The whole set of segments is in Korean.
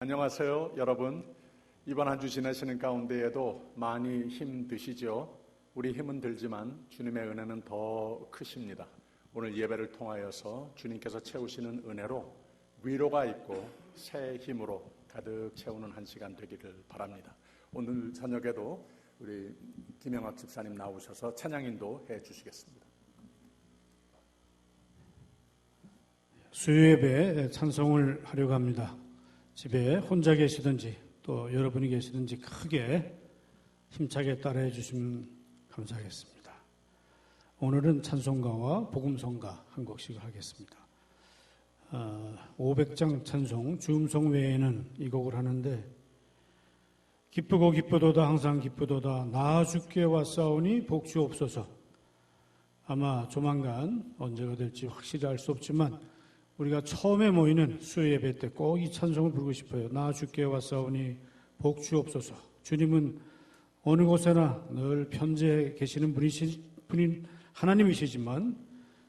안녕하세요, 여러분. 이번 한 주 지내시는 가운데에도 많이 힘드시죠? 우리 힘은 들지만 주님의 은혜는 더 크십니다. 오늘 예배를 통하여서 주님께서 채우시는 은혜로 위로가 있고 새 힘으로 가득 채우는 한 시간 되기를 바랍니다. 오늘 저녁에도 우리 김영학 집사님 나오셔서 찬양인도 해 주시겠습니다. 수요예배 찬송을 하려고 합니다. 집에 혼자 계시든지 또 여러분이 계시든지 크게 힘차게 따라해 주시면 감사하겠습니다. 오늘은 찬송가와 복음성가 한 곡씩 하겠습니다. 500장 찬송 주음성 외에는 이 곡을 하는데, 기쁘고 기쁘도다 항상 기쁘도다 나 주께 왔사오니 복 주옵소서. 아마 조만간 언제가 될지 확실히 알 수 없지만 우리가 처음에 모이는 수요예배 때 꼭 이 찬송을 부르고 싶어요. 나 주께 왔사오니 복 주옵소서. 주님은 어느 곳에나 늘 편재해 계시는 분인 하나님이시지만,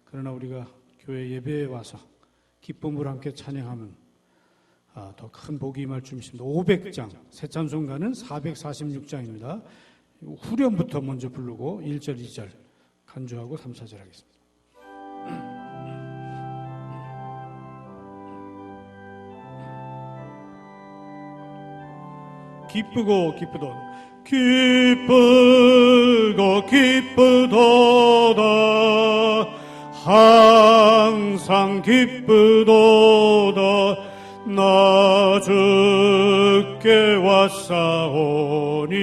그러나 우리가 교회 예배에 와서 기쁨으로 함께 찬양하면 더 큰 복이 임할 줄 믿습니다. 500장, 새 찬송가는 446장입니다. 후렴부터 먼저 부르고 1절, 2절 간주하고 3, 4절 하겠습니다. 기쁘고 기쁘도다 기쁘고 기쁘도다 항상 기쁘도다 나 주께 왔사오니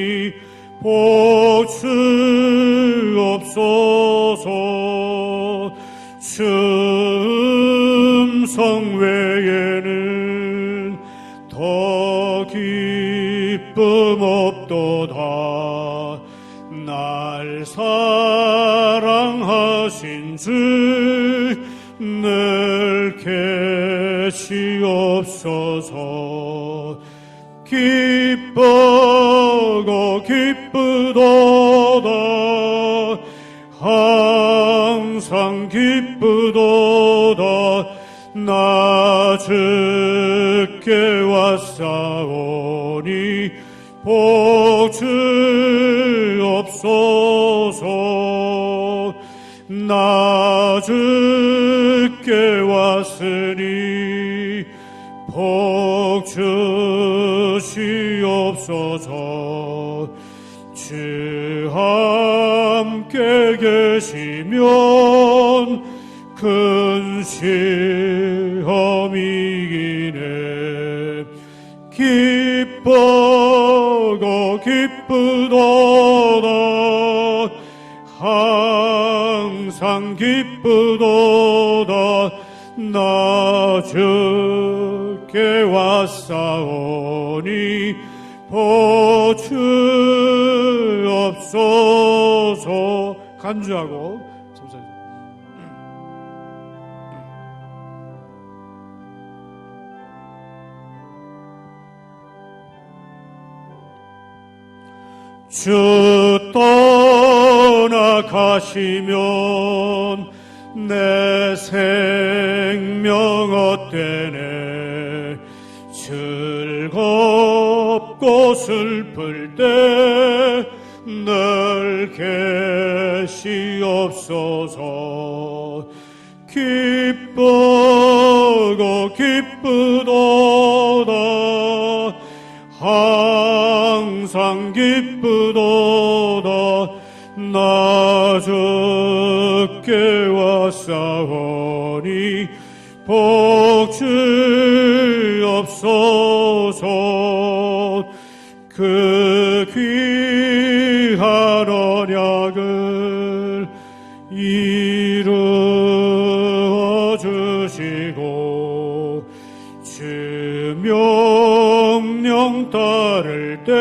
복 주옵소서. 주음성 외에는 더 기쁨 없도다. 날 사랑하신 주 늘 계시옵소서. 기쁘고 기쁘도다 항상 기쁘도다 나 주께 왔사오니 복 주옵소서. 나 주께 왔으니 복 주시옵소서. 주 함께 계시면 큰 시험이 이기네. 기쁘고 기쁘도다 항상 기쁘도다 나 주께 왔사오니 복 주옵소서. 간주하고 주 떠나가시면 내 생명 헛되네. 즐겁고 슬플 때 늘 계시옵소서. 기쁘고 기쁘도다 항상 기쁘도다 나 주께 왔사오니 복 주옵소서. 그 귀한 언약을 이루어 주시고 주 명령 따를 때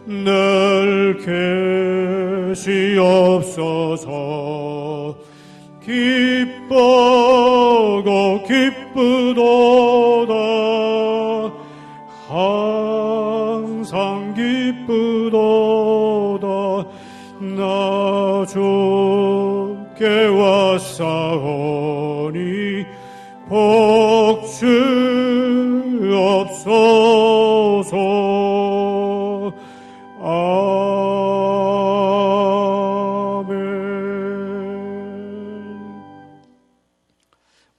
늘 계시옵소서. 기쁘고 기쁘도다 항상 기쁘도다 나 주께 왔사오니 복 주옵소서. 주옵소서. 아멘.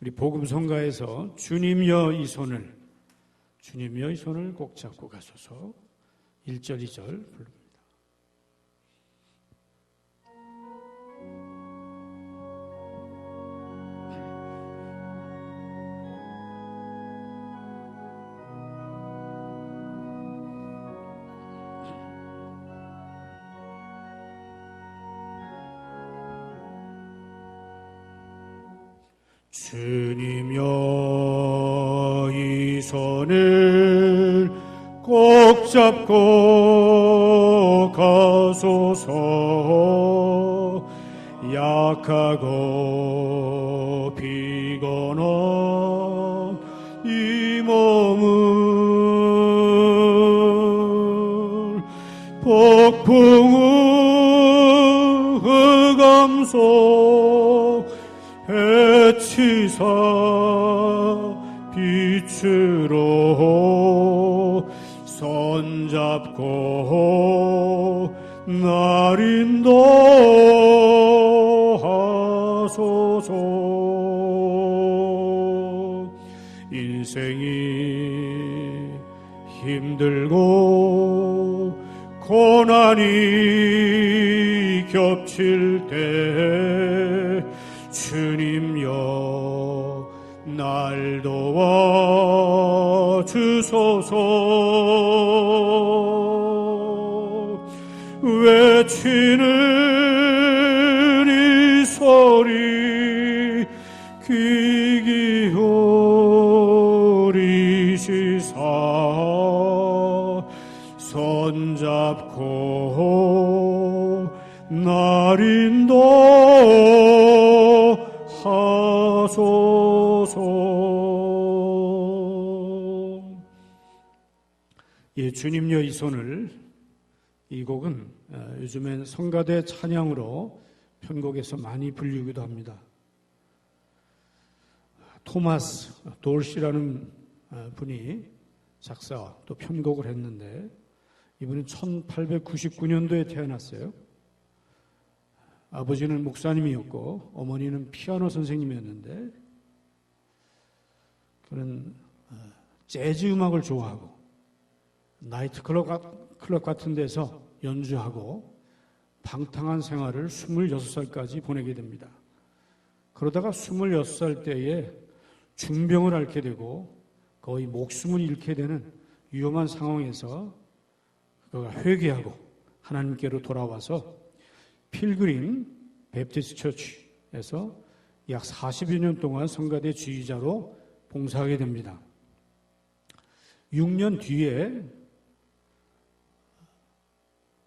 우리 복음성가에서 주님여 이 손을 꼭 잡고 가소서 1절 2절 부릅니다. 주님여 이 손을 꼭 잡고 가소서. 약하고 피곤한 이 몸을 폭풍우 흑암속 해치사 빛으로 손잡고 날 인도하소서. 인생이 힘들고 고난이 겹칠 때 주님여 날 도와주소서. 외치는 이 소리 귀 기울이시사 손잡고 날 인도하소서. 예, 주님여 이 손을, 이 곡은 요즘엔 성가대 찬양으로 편곡에서 많이 불리기도 합니다. 토마스 돌시라는 분이 작사 또 편곡을 했는데, 이분은 1899년도에 태어났어요. 아버지는 목사님이었고 어머니는 피아노 선생님이었는데, 그는 재즈 음악을 좋아하고 나이트클럽 같은 데서 연주하고 방탕한 생활을 26살까지 보내게 됩니다. 그러다가 26살 때에 중병을 앓게 되고 거의 목숨을 잃게 되는 위험한 상황에서 그가 회개하고 하나님께로 돌아와서 필그림 베프티스트 처치에서 약 40여 년 동안 성가대 지휘자로 봉사하게 됩니다. 6년 뒤에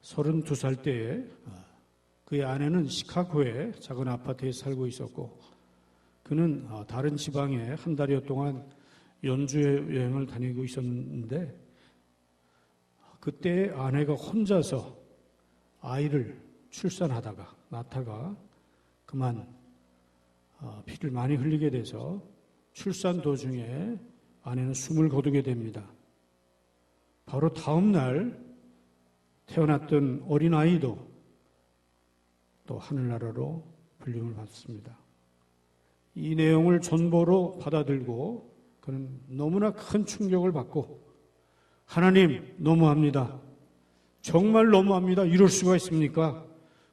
32살 때에 그의 아내는 시카고의 작은 아파트에 살고 있었고, 그는 다른 지방에 한 달여 동안 연주 여행을 다니고 있었는데, 그때 아내가 혼자서 아이를 출산하다가 낳다가 그만 피를 많이 흘리게 돼서 출산 도중에 아내는 숨을 거두게 됩니다. 바로 다음 날 태어났던 어린아이도 또 하늘나라로 불림을 받습니다. 이 내용을 전보로 받아들고 그는 너무나 큰 충격을 받고, 하나님 너무합니다. 정말 너무합니다. 이럴 수가 있습니까?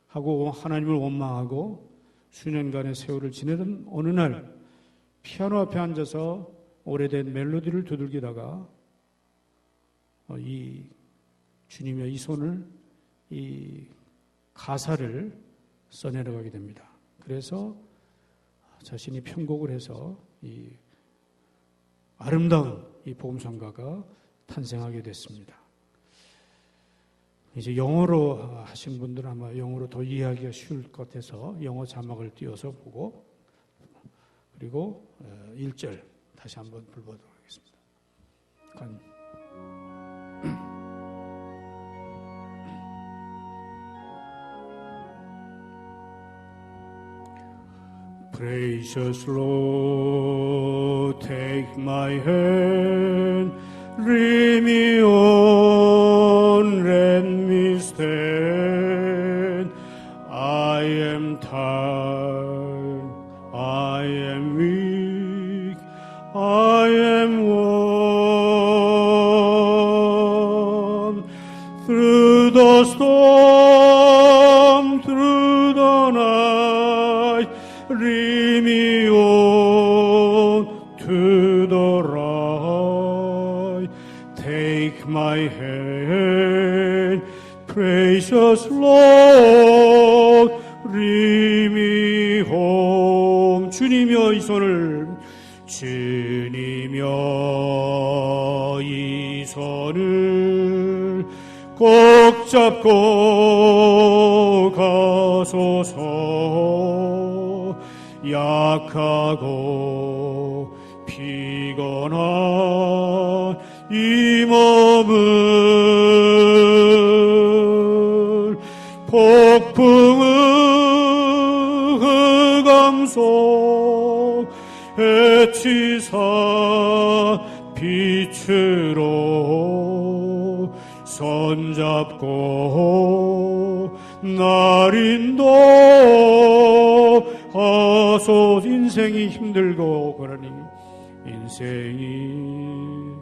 하고 하나님을 원망하고 수년간의 세월을 지내던 어느 날 피아노 앞에 앉아서 오래된 멜로디를 두들기다가 이 주님의 이 손을, 이 가사를 써내려가게 됩니다. 그래서 자신이 편곡을 해서 이 아름다운 이 복음성가가 탄생하게 됐습니다. 이제 영어로 하신 분들은 아마 영어로 더 이해하기가 쉬울 것 같아서 영어 자막을 띄워서 보고, 그리고 1절 다시 한번 불러보도록 하겠습니다. Precious Lord, take my hand Lead me on, let me stand. I am tired, I am weak, I am worn. Through the storm, through the night, lead me on to the right. Take my hand, precious Lord, lead me home. 주님여 이 손을, 주님여 이 손을 꼭 잡고 가소서. 약하고 피곤한 이 몸을 폭풍의 흑암 속 해치사 빛으로 손잡고 날 인도하소. 인생이 힘들고 그러니 인생이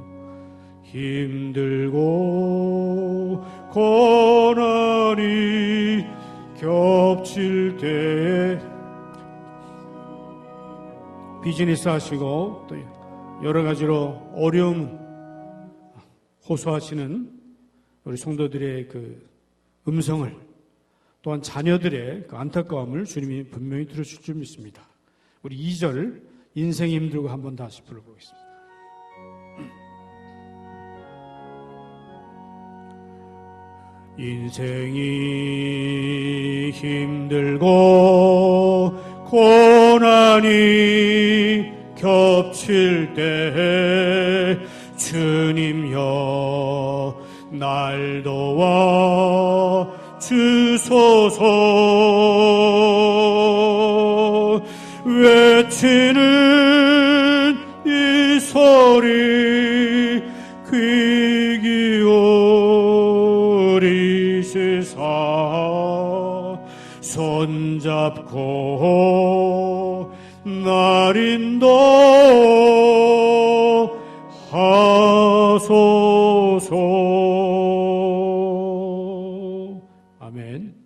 힘들고 고난이 겹칠 때 비즈니스 하시고 또 여러 가지로 어려움 호소하시는 우리 성도들의 그 음성을, 또한 자녀들의 그 안타까움을 주님이 분명히 들으실 줄 믿습니다. 우리 2절 인생이 힘들고 한번 다시 불러보겠습니다. 인생이 힘들고 고난이 겹칠 때 주님여 날 도와 주소서. 외치는 이 소리 귀 기울이시사 손잡고 날 인도하소서. 아멘.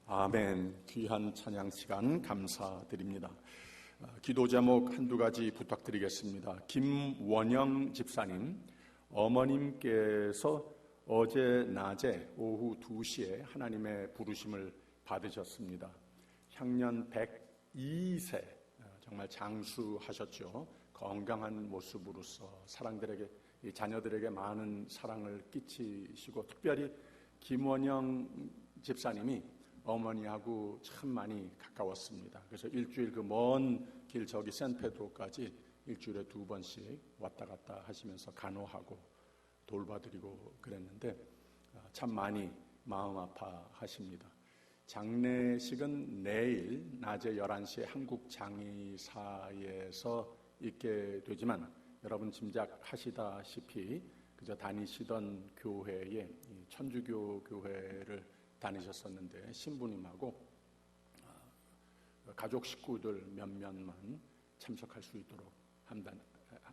아멘. 귀한 찬양 시간 감사드립니다. 기도 제목 한두 가지 부탁드리겠습니다. 김원영 집사님, 어머님께서 어제 낮에 오후 2시에 하나님의 부르심을 받으셨습니다. 향년 102세, 정말 장수하셨죠. 건강한 모습으로서 자녀들에게 많은 사랑을 끼치시고, 특별히 김원영 집사님이 어머니하고 참 많이 가까웠습니다. 그래서 일주일 그 먼 길 저기 샌페드로까지 일주일에 2번씩 왔다 갔다 하시면서 간호하고 돌봐드리고 그랬는데 참 많이 마음 아파하십니다. 장례식은 내일 낮에 11시에 한국장의사에서 있게 되지만, 여러분 짐작하시다시피 그저 다니시던 교회에 천주교 교회를 다니셨었는데 신부님하고 가족 식구들 몇몇만 참석할 수 있도록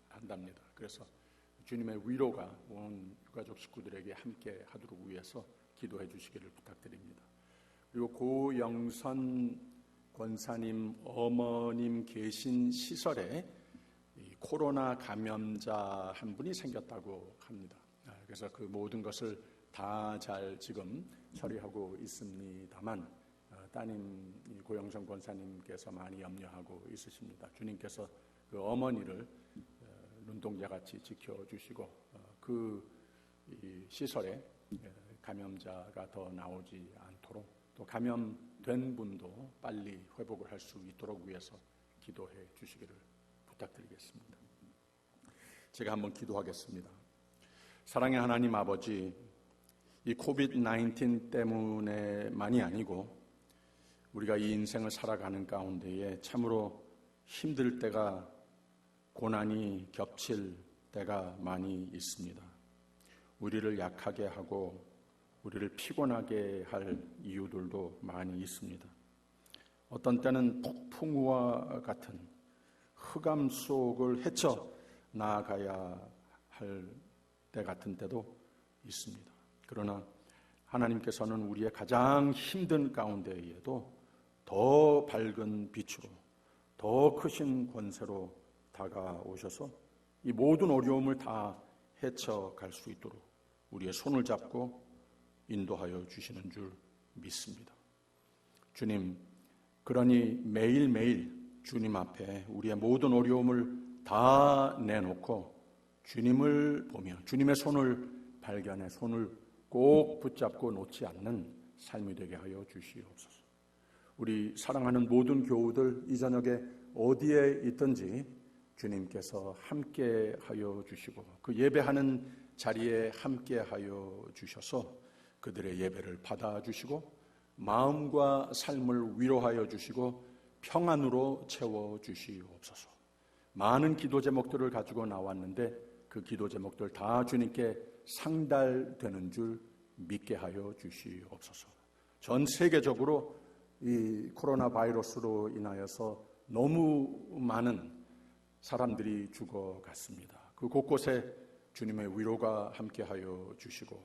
한답니다. 그래서 주님의 위로가 온 유가족 식구들에게 함께 하도록 위해서 기도해 주시기를 부탁드립니다. 그리고 고영선 권사님 어머님 계신 시설에 코로나 감염자 한 분이 생겼다고 합니다. 그래서 그 모든 것을 다 잘 지금 처리하고 있습니다만, 따님 고영선 권사님께서 많이 염려하고 있으십니다. 주님께서 그 어머니를 눈동자같이 지켜주시고 그 시설에 감염자가 더 나오지 않도록, 또 감염된 분도 빨리 회복을 할 수 있도록 위해서 기도해 주시기를 부탁드리겠습니다. 제가 한번 기도하겠습니다. 사랑의 하나님 아버지, 이 코비드-19 때문에만이 아니고 우리가 이 인생을 살아가는 가운데에 참으로 힘들 때가, 고난이 겹칠 때가 많이 있습니다. 우리를 약하게 하고 우리를 피곤하게 할 이유들도 많이 있습니다. 어떤 때는 폭풍우와 같은 흑암 속을 헤쳐 나아가야 할 때 같은 때도 있습니다. 그러나 하나님께서는 우리의 가장 힘든 가운데에도 더 밝은 빛으로, 더 크신 권세로 다가오셔서 이 모든 어려움을 다 헤쳐갈 수 있도록 우리의 손을 잡고 인도하여 주시는 줄 믿습니다. 주님, 그러니 매일매일 주님 앞에 우리의 모든 어려움을 다 내놓고 주님을 보며 주님의 손을 발견해 손을 꼭 붙잡고 놓지 않는 삶이 되게 하여 주시옵소서. 우리 사랑하는 모든 교우들 이 저녁에 어디에 있든지 주님께서 함께 하여 주시고 그 예배하는 자리에 함께 하여 주셔서 그들의 예배를 받아주시고 마음과 삶을 위로하여 주시고 평안으로 채워주시옵소서. 많은 기도 제목들을 가지고 나왔는데 그 기도 제목들 다 주님께 상달되는 줄 믿게 하여 주시옵소서. 전 세계적으로 이 코로나 바이러스로 인하여서 너무 많은 사람들이 죽어갔습니다. 그 곳곳에 주님의 위로가 함께하여 주시고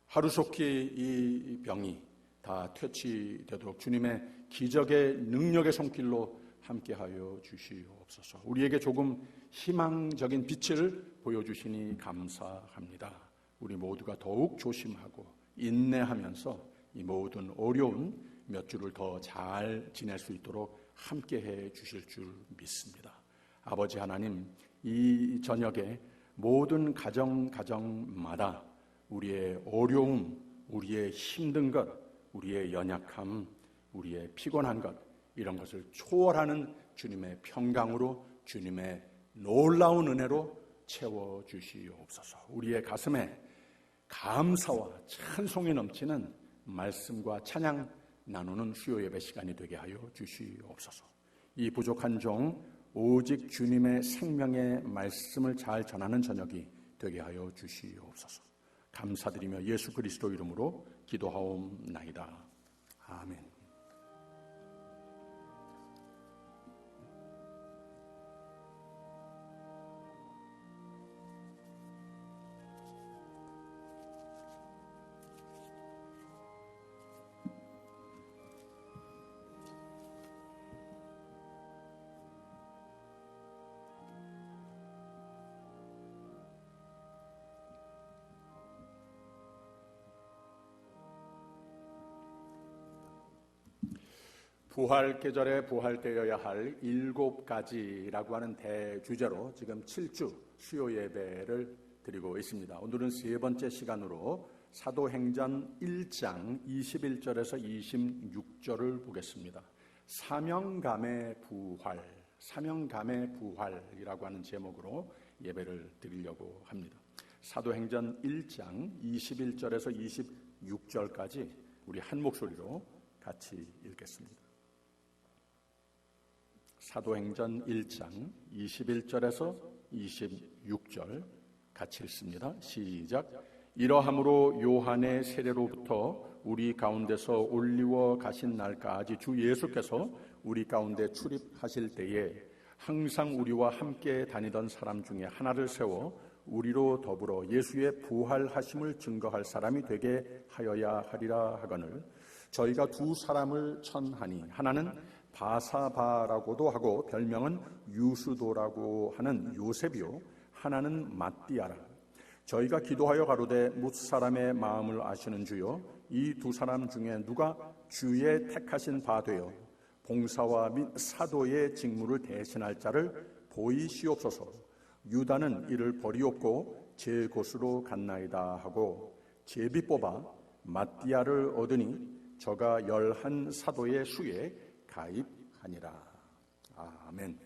하루속히 이 병이 다 퇴치되도록 주님의 기적의 능력의 손길로 함께하여 주시옵소서. 우리에게 조금 희망적인 빛을 보여주시니 감사합니다. 우리 모두가 더욱 조심하고 인내하면서 이 모든 어려운 몇 주를 더 잘 지낼 수 있도록 함께해 주실 줄 믿습니다. 아버지 하나님, 이 저녁에 모든 가정마다 우리의 어려움, 우리의 힘든 것, 우리의 연약함, 우리의 피곤한 것 이런 것을 초월하는 주님의 평강으로 주님의 놀라운 은혜로 채워주시옵소서. 우리의 가슴에 감사와 찬송이 넘치는 말씀과 찬양 나누는 수요 예배 시간이 되게 하여 주시옵소서. 이 부족한 종 오직 주님의 생명의 말씀을 잘 전하는 저녁이 되게 하여 주시옵소서. 감사드리며 예수 그리스도 이름으로 기도하옵나이다. 아멘. 부활 계절에 부활되어야 할 7가지라고 하는 대주제로 지금 7주 수요 예배를 드리고 있습니다. 오늘은 세 번째 시간으로 사도행전 1장 21절에서 26절을 보겠습니다. 사명감의 부활이라고 하는 제목으로 예배를 드리려고 합니다. 사도행전 1장 21절에서 26절까지 우리 한 목소리로 같이 읽겠습니다. 사도행전 1장 21절에서 26절 같이 읽습니다. 시작. 이러함으로 요한의 세례로부터 우리 가운데서 올리워 가신 날까지 주 예수께서 우리 가운데 출입하실 때에 항상 우리와 함께 다니던 사람 중에 하나를 세워 우리로 더불어 예수의 부활하심을 증거할 사람이 되게 하여야 하리라 하거늘 저희가 두 사람을 천하니 하나는 바사바라고도 하고 별명은 유수도라고 하는 요셉이요 하나는 matti아라. 저희가 기도하여 가로되 뭇사람의 마음을 아시는 주여 이 두 사람 중에 누가 주의 택하신 바 되어 봉사와 및 사도의 직무를 대신할 자를 보이시옵소서. 유다는 이를 버리옵고 제 곳으로 갔나이다 하고 제비 뽑아 matti아를 얻으니 저가 11 사도의 수에 가입하니라. 아멘.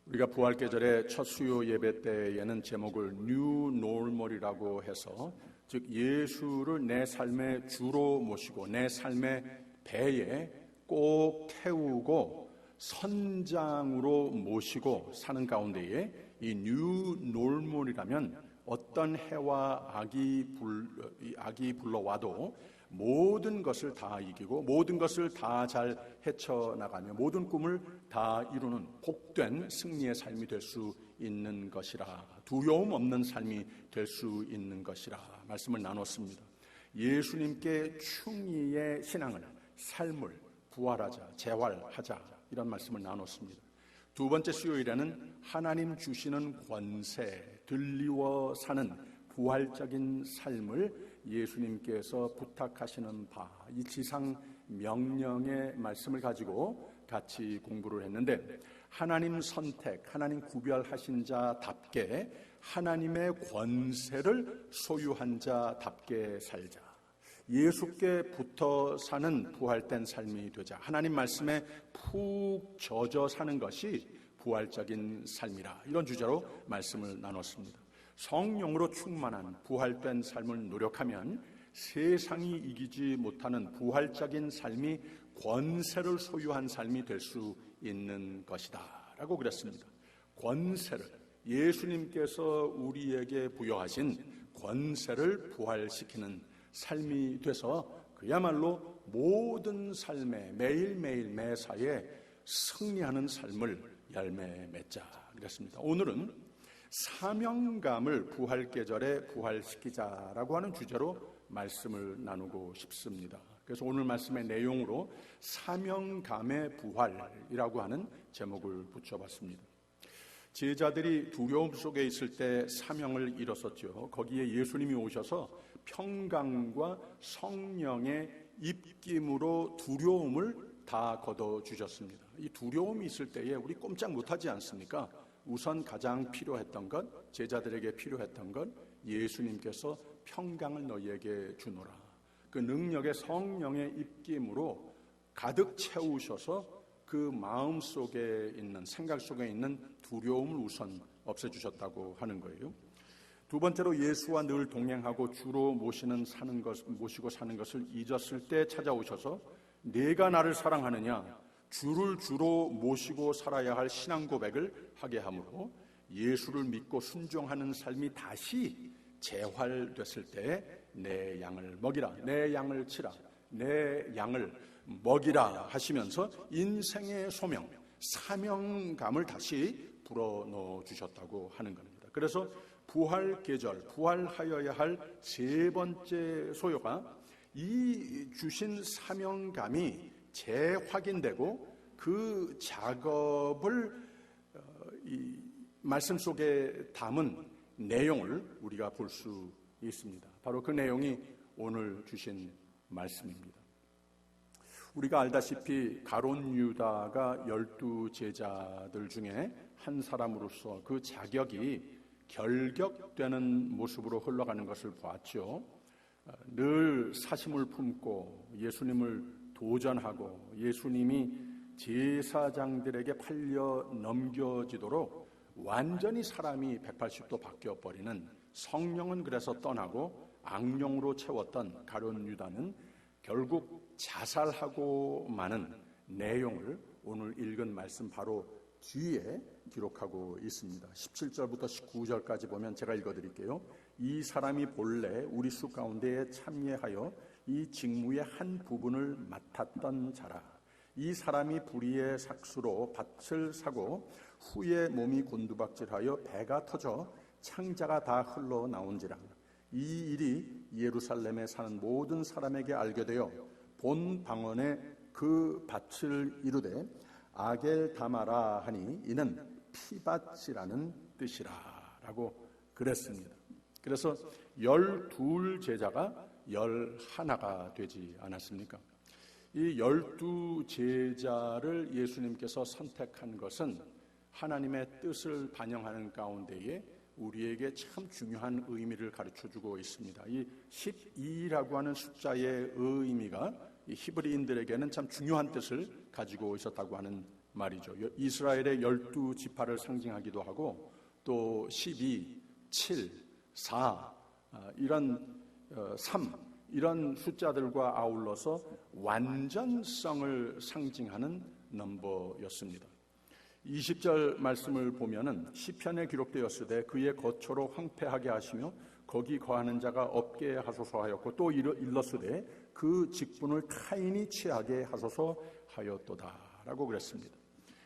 우리가 부활계절의 첫 수요 예배 때에는 제목을 New Normal이라고 해서 즉 예수를 내 삶의 주로 모시고 내 삶의 배에 꼭 태우고 선장으로 모시고 사는 가운데에 이 뉴 놀몰이라면 어떤 해와 악이 불러와도 모든 것을 다 이기고 모든 것을 다 잘 헤쳐나가며 모든 꿈을 다 이루는 복된 승리의 삶이 될 수 있는 것이라, 두려움 없는 삶이 될 수 있는 것이라 말씀을 나눴습니다. 예수님께 충의의 신앙을, 삶을 부활하자, 재활하자, 이런 말씀을 나눴습니다. 두 번째 수요일에는 하나님 주시는 권세, 들리워 사는 부활적인 삶을 예수님께서 부탁하시는 바, 이 지상 명령의 말씀을 가지고 같이 공부를 했는데, 하나님 선택, 하나님 구별하신 자답게 하나님의 권세를 소유한 자답게 살자, 예수께 붙어 사는 부활된 삶이 되자, 하나님 말씀에 푹 젖어 사는 것이 부활적인 삶이라, 이런 주제로 말씀을 나눴습니다. 성령으로 충만한 부활된 삶을 노력하면 세상이 이기지 못하는 부활적인 삶이 권세를 소유한 삶이 될 수 있는 것이다 라고 그랬습니다. 권세를, 예수님께서 우리에게 부여하신 권세를 부활시키는 삶이 돼서 그야말로 모든 삶에 매일매일 매사에 승리하는 삶을 열매 맺자 그랬습니다. 오늘은 사명감을 부활 계절에 부활시키자라고 하는 주제로 말씀을 나누고 싶습니다. 그래서 오늘 말씀의 내용으로 사명감의 부활이라고 하는 제목을 붙여봤습니다. 제자들이 두려움 속에 있을 때 사명을 잃었었죠. 거기에 예수님이 오셔서 평강과 성령의 입김으로 두려움을 다 걷어주셨습니다. 이 두려움이 있을 때에 우리 꼼짝 못하지 않습니까? 우선 가장 필요했던 것, 제자들에게 필요했던 것, 예수님께서 평강을 너희에게 주노라. 그 능력의 성령의 입김으로 가득 채우셔서 그 마음 속에 있는, 생각 속에 있는 두려움을 우선 없애주셨다고 하는 거예요. 두 번째로 예수와 늘 동행하고 주로 모시고 사는 것을 잊었을 때 찾아오셔서 내가 나를 사랑하느냐, 주를 주로 모시고 살아야 할 신앙 고백을 하게 하므로 예수를 믿고 순종하는 삶이 다시 재활됐을 때 내 양을 먹이라, 내 양을 치라, 내 양을 먹이라 하시면서 인생의 소명, 사명감을 다시 불어넣어 주셨다고 하는 겁니다. 그래서 부활 계절, 부활하여야 할 세 번째 소요가 이 주신 사명감이 재확인되고 그 작업을 이 말씀 속에 담은 내용을 우리가 볼 수 있습니다. 바로 그 내용이 오늘 주신 말씀입니다. 우리가 알다시피 가룟 유다가 12 제자들 중에 한 사람으로서 그 자격이 결격되는 모습으로 흘러가는 것을 보았죠. 늘 사심을 품고 예수님을 도전하고 예수님이 제사장들에게 팔려 넘겨지도록 완전히 사람이 180도 바뀌어버리는, 성령은 그래서 떠나고 악령으로 채웠던 가룟 유다는 결국 자살하고 마는 내용을 오늘 읽은 말씀 바로 뒤에 기록하고 있습니다. 17절부터 19절까지 보면 제가 읽어드릴게요. 이 사람이 본래 우리 수 가운데에 참여하여 이 직무의 한 부분을 맡았던 자라. 이 사람이 불의의 삭수로 밭을 사고 후에 몸이 곤두박질하여 배가 터져 창자가 다 흘러나온지라. 이 일이 예루살렘에 사는 모든 사람에게 알게 되어 본 방언에 그 밭을 이루되 아겔다마라 하니 이는 피밭이라는 뜻이라 라고 그랬습니다. 그래서 12 제자가 11가 되지 않았습니까? 이 12 제자를 예수님께서 선택한 것은 하나님의 뜻을 반영하는 가운데에 우리에게 참 중요한 의미를 가르쳐주고 있습니다. 이 12라고 하는 숫자의 의미가 이 히브리인들에게는 참 중요한 뜻을 가지고 있었다고 하는 말이죠. 이스라엘의 12지파를 상징하기도 하고 또 12, 7, 4 이런 3 이런 숫자들과 아울러서 완전성을 상징하는 넘버였습니다. 20절 말씀을 보면은 시편에 기록되었으되 그의 거처로 황폐하게 하시며 거기 거하는 자가 없게 하소서 하였고 또 일렀으되 그 직분을 타인이 취하게 하소서 하였도다라고 그랬습니다.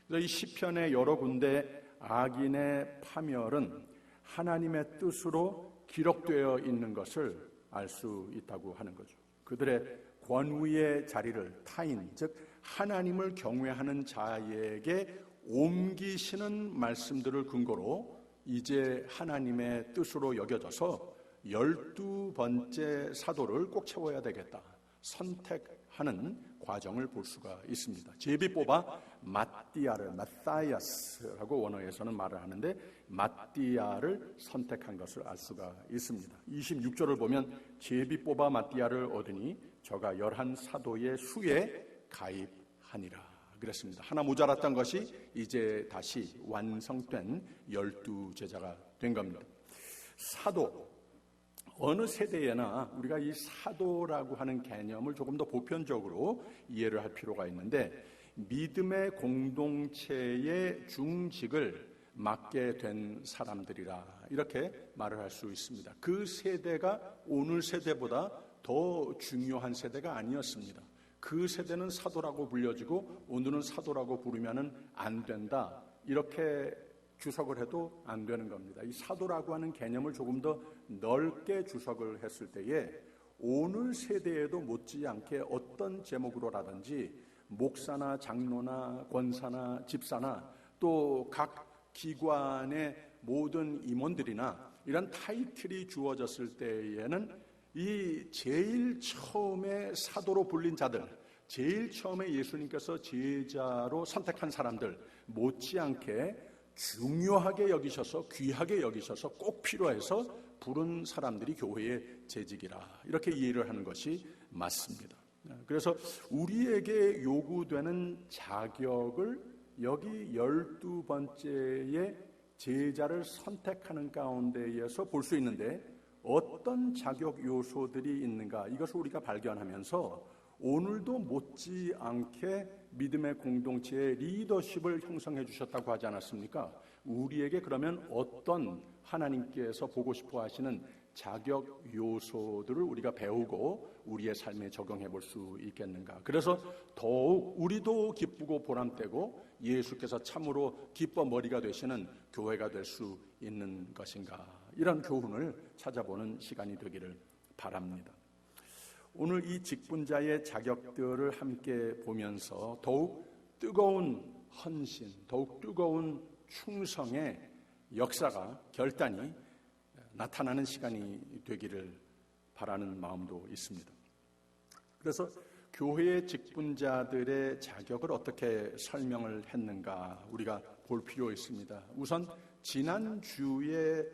그래서 이 시편의 여러 군데 악인의 파멸은 하나님의 뜻으로 기록되어 있는 것을 알 수 있다고 하는 거죠. 그들의 권위의 자리를 타인, 즉 하나님을 경외하는 자에게 옮기시는 말씀들을 근거로 이제 하나님의 뜻으로 여겨져서 12번째 사도를 꼭 채워야 되겠다, 선택하는 과정을 볼 수가 있습니다. 제비 뽑아 마띠아를, 마사이아스라고 원어에서는 말을 하는데 마띠아를 선택한 것을 알 수가 있습니다. 26절을 보면 제비 뽑아 마띠아를 얻으니 저가 11사도의 수에 가입하니라 그랬습니다. 하나 모자랐던 것이 이제 다시 완성된 12제자가 된 겁니다. 사도, 어느 세대에나 우리가 이 사도라고 하는 개념을 조금 더 보편적으로 이해를 할 필요가 있는데, 믿음의 공동체의 중직을 맡게 된 사람들이라 이렇게 말을 할 수 있습니다. 그 세대가 오늘 세대보다 더 중요한 세대가 아니었습니다. 그 세대는 사도라고 불려지고 오늘은 사도라고 부르면 안 된다, 이렇게 주석을 해도 안 되는 겁니다. 이 사도라고 하는 개념을 조금 더 넓게 주석을 했을 때에 오늘 세대에도 못지않게 어떤 제목으로라든지 목사나 장로나 권사나 집사나 또 각 기관의 모든 임원들이나 이런 타이틀이 주어졌을 때에는 이 제일 처음에 사도로 불린 자들, 제일 처음에 예수님께서 제자로 선택한 사람들 못지않게 중요하게 여기셔서, 귀하게 여기셔서, 꼭 필요해서 부른 사람들이 교회의 재직이라 이렇게 이해를 하는 것이 맞습니다. 그래서 우리에게 요구되는 자격을 여기 12번째의 제자를 선택하는 가운데에서 볼 수 있는데, 어떤 자격 요소들이 있는가, 이것을 우리가 발견하면서 오늘도 못지않게 믿음의 공동체의 리더십을 형성해 주셨다고 하지 않았습니까? 우리에게 그러면 어떤 하나님께서 보고 싶어 하시는 자격 요소들을 우리가 배우고 우리의 삶에 적용해 볼 수 있겠는가? 그래서 더욱 우리도 기쁘고 보람되고 예수께서 참으로 기뻐 머리가 되시는 교회가 될 수 있는 것인가? 이런 교훈을 찾아보는 시간이 되기를 바랍니다. 오늘 이 직분자의 자격들을 함께 보면서 더욱 뜨거운 헌신, 더욱 뜨거운 충성의 역사가, 결단이 나타나는 시간이 되기를 바라는 마음도 있습니다. 그래서 교회의 직분자들의 자격을 어떻게 설명을 했는가 우리가 볼 필요 있습니다. 우선 지난주에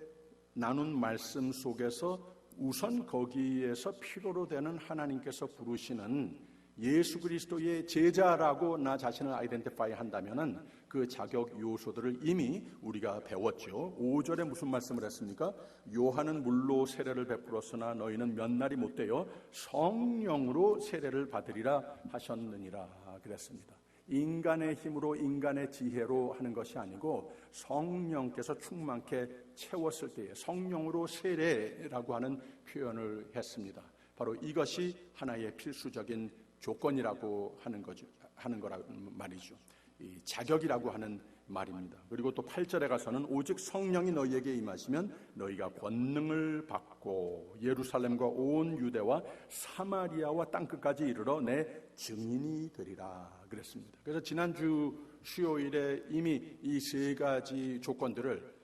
나눈 말씀 속에서 우선 거기에서 필요로 되는 하나님께서 부르시는 예수 그리스도의 제자라고 나 자신을 아이덴티파이 한다면은 그 자격 요소들을 이미 우리가 배웠죠. 5절에 무슨 말씀을 했습니까? 요한은 물로 세례를 베풀었으나 너희는 몇 날이 못되어 성령으로 세례를 받으리라 하셨느니라 그랬습니다. 인간의 힘으로, 인간의 지혜로 하는 것이 아니고 성령께서 충만케 채웠을 때에 성령으로 세례라고 하는 표현을 했습니다. 바로 이것이 하나의 필수적인 조건이라고 하는 거라는 말이죠. 이 자격이라고 하는 말입니다. 그리고 또 8절에 가서는 오직 성령이 너희에게 임하시면 너희가 권능을 받고 예루살렘과 온 유대와 사마리아와 땅끝까지 이르러 내 증인이 되리라 그랬습니다. 그래서 지난주 수요일에 이미 이 세 가지 조건들을,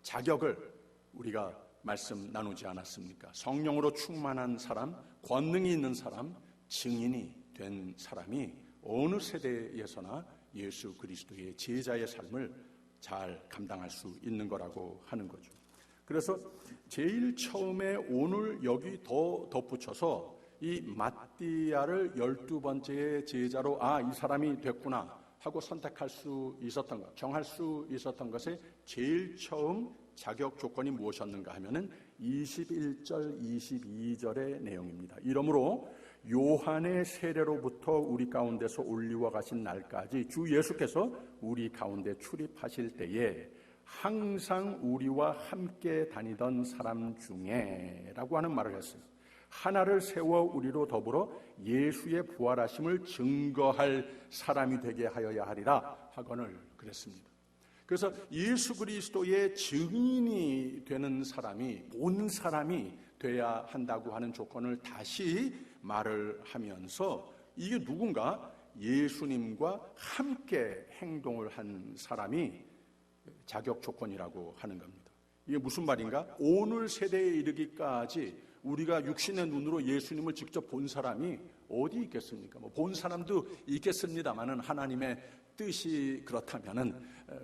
자격을 우리가 말씀 나누지 않았습니까? 성령으로 충만한 사람, 권능이 있는 사람, 증인이 된 사람이 어느 세대에서나 예수 그리스도의 제자의 삶을 잘 감당할 수 있는 거라고 하는 거죠. 그래서 제일 처음에 오늘 여기 더 덧붙여서 이 마띠아를 12번째 제자로 이 사람이 됐구나 하고 선택할 수 있었던 것, 정할 수 있었던 것의 제일 처음 자격 조건이 무엇이었는가 하면은 21절, 22절의 내용입니다. 이러므로 요한의 세례로부터 우리 가운데서 올리워 가신 날까지 주 예수께서 우리 가운데 출입하실 때에 항상 우리와 함께 다니던 사람 중에 라고 하는 말을 했어요. 하나를 세워 우리로 더불어 예수의 부활하심을 증거할 사람이 되게 하여야 하리라 하거늘 그랬습니다. 그래서 예수 그리스도의 증인이 되는 사람이, 본 사람이 돼야 한다고 하는 조건을 다시 말을 하면서 이게 누군가 예수님과 함께 행동을 한 사람이 자격 조건이라고 하는 겁니다. 이게 무슨 말인가? 오늘 세대에 이르기까지 우리가 육신의 눈으로 예수님을 직접 본 사람이 어디 있겠습니까? 본 사람도 있겠습니다만은 하나님의 뜻이 그렇다면은,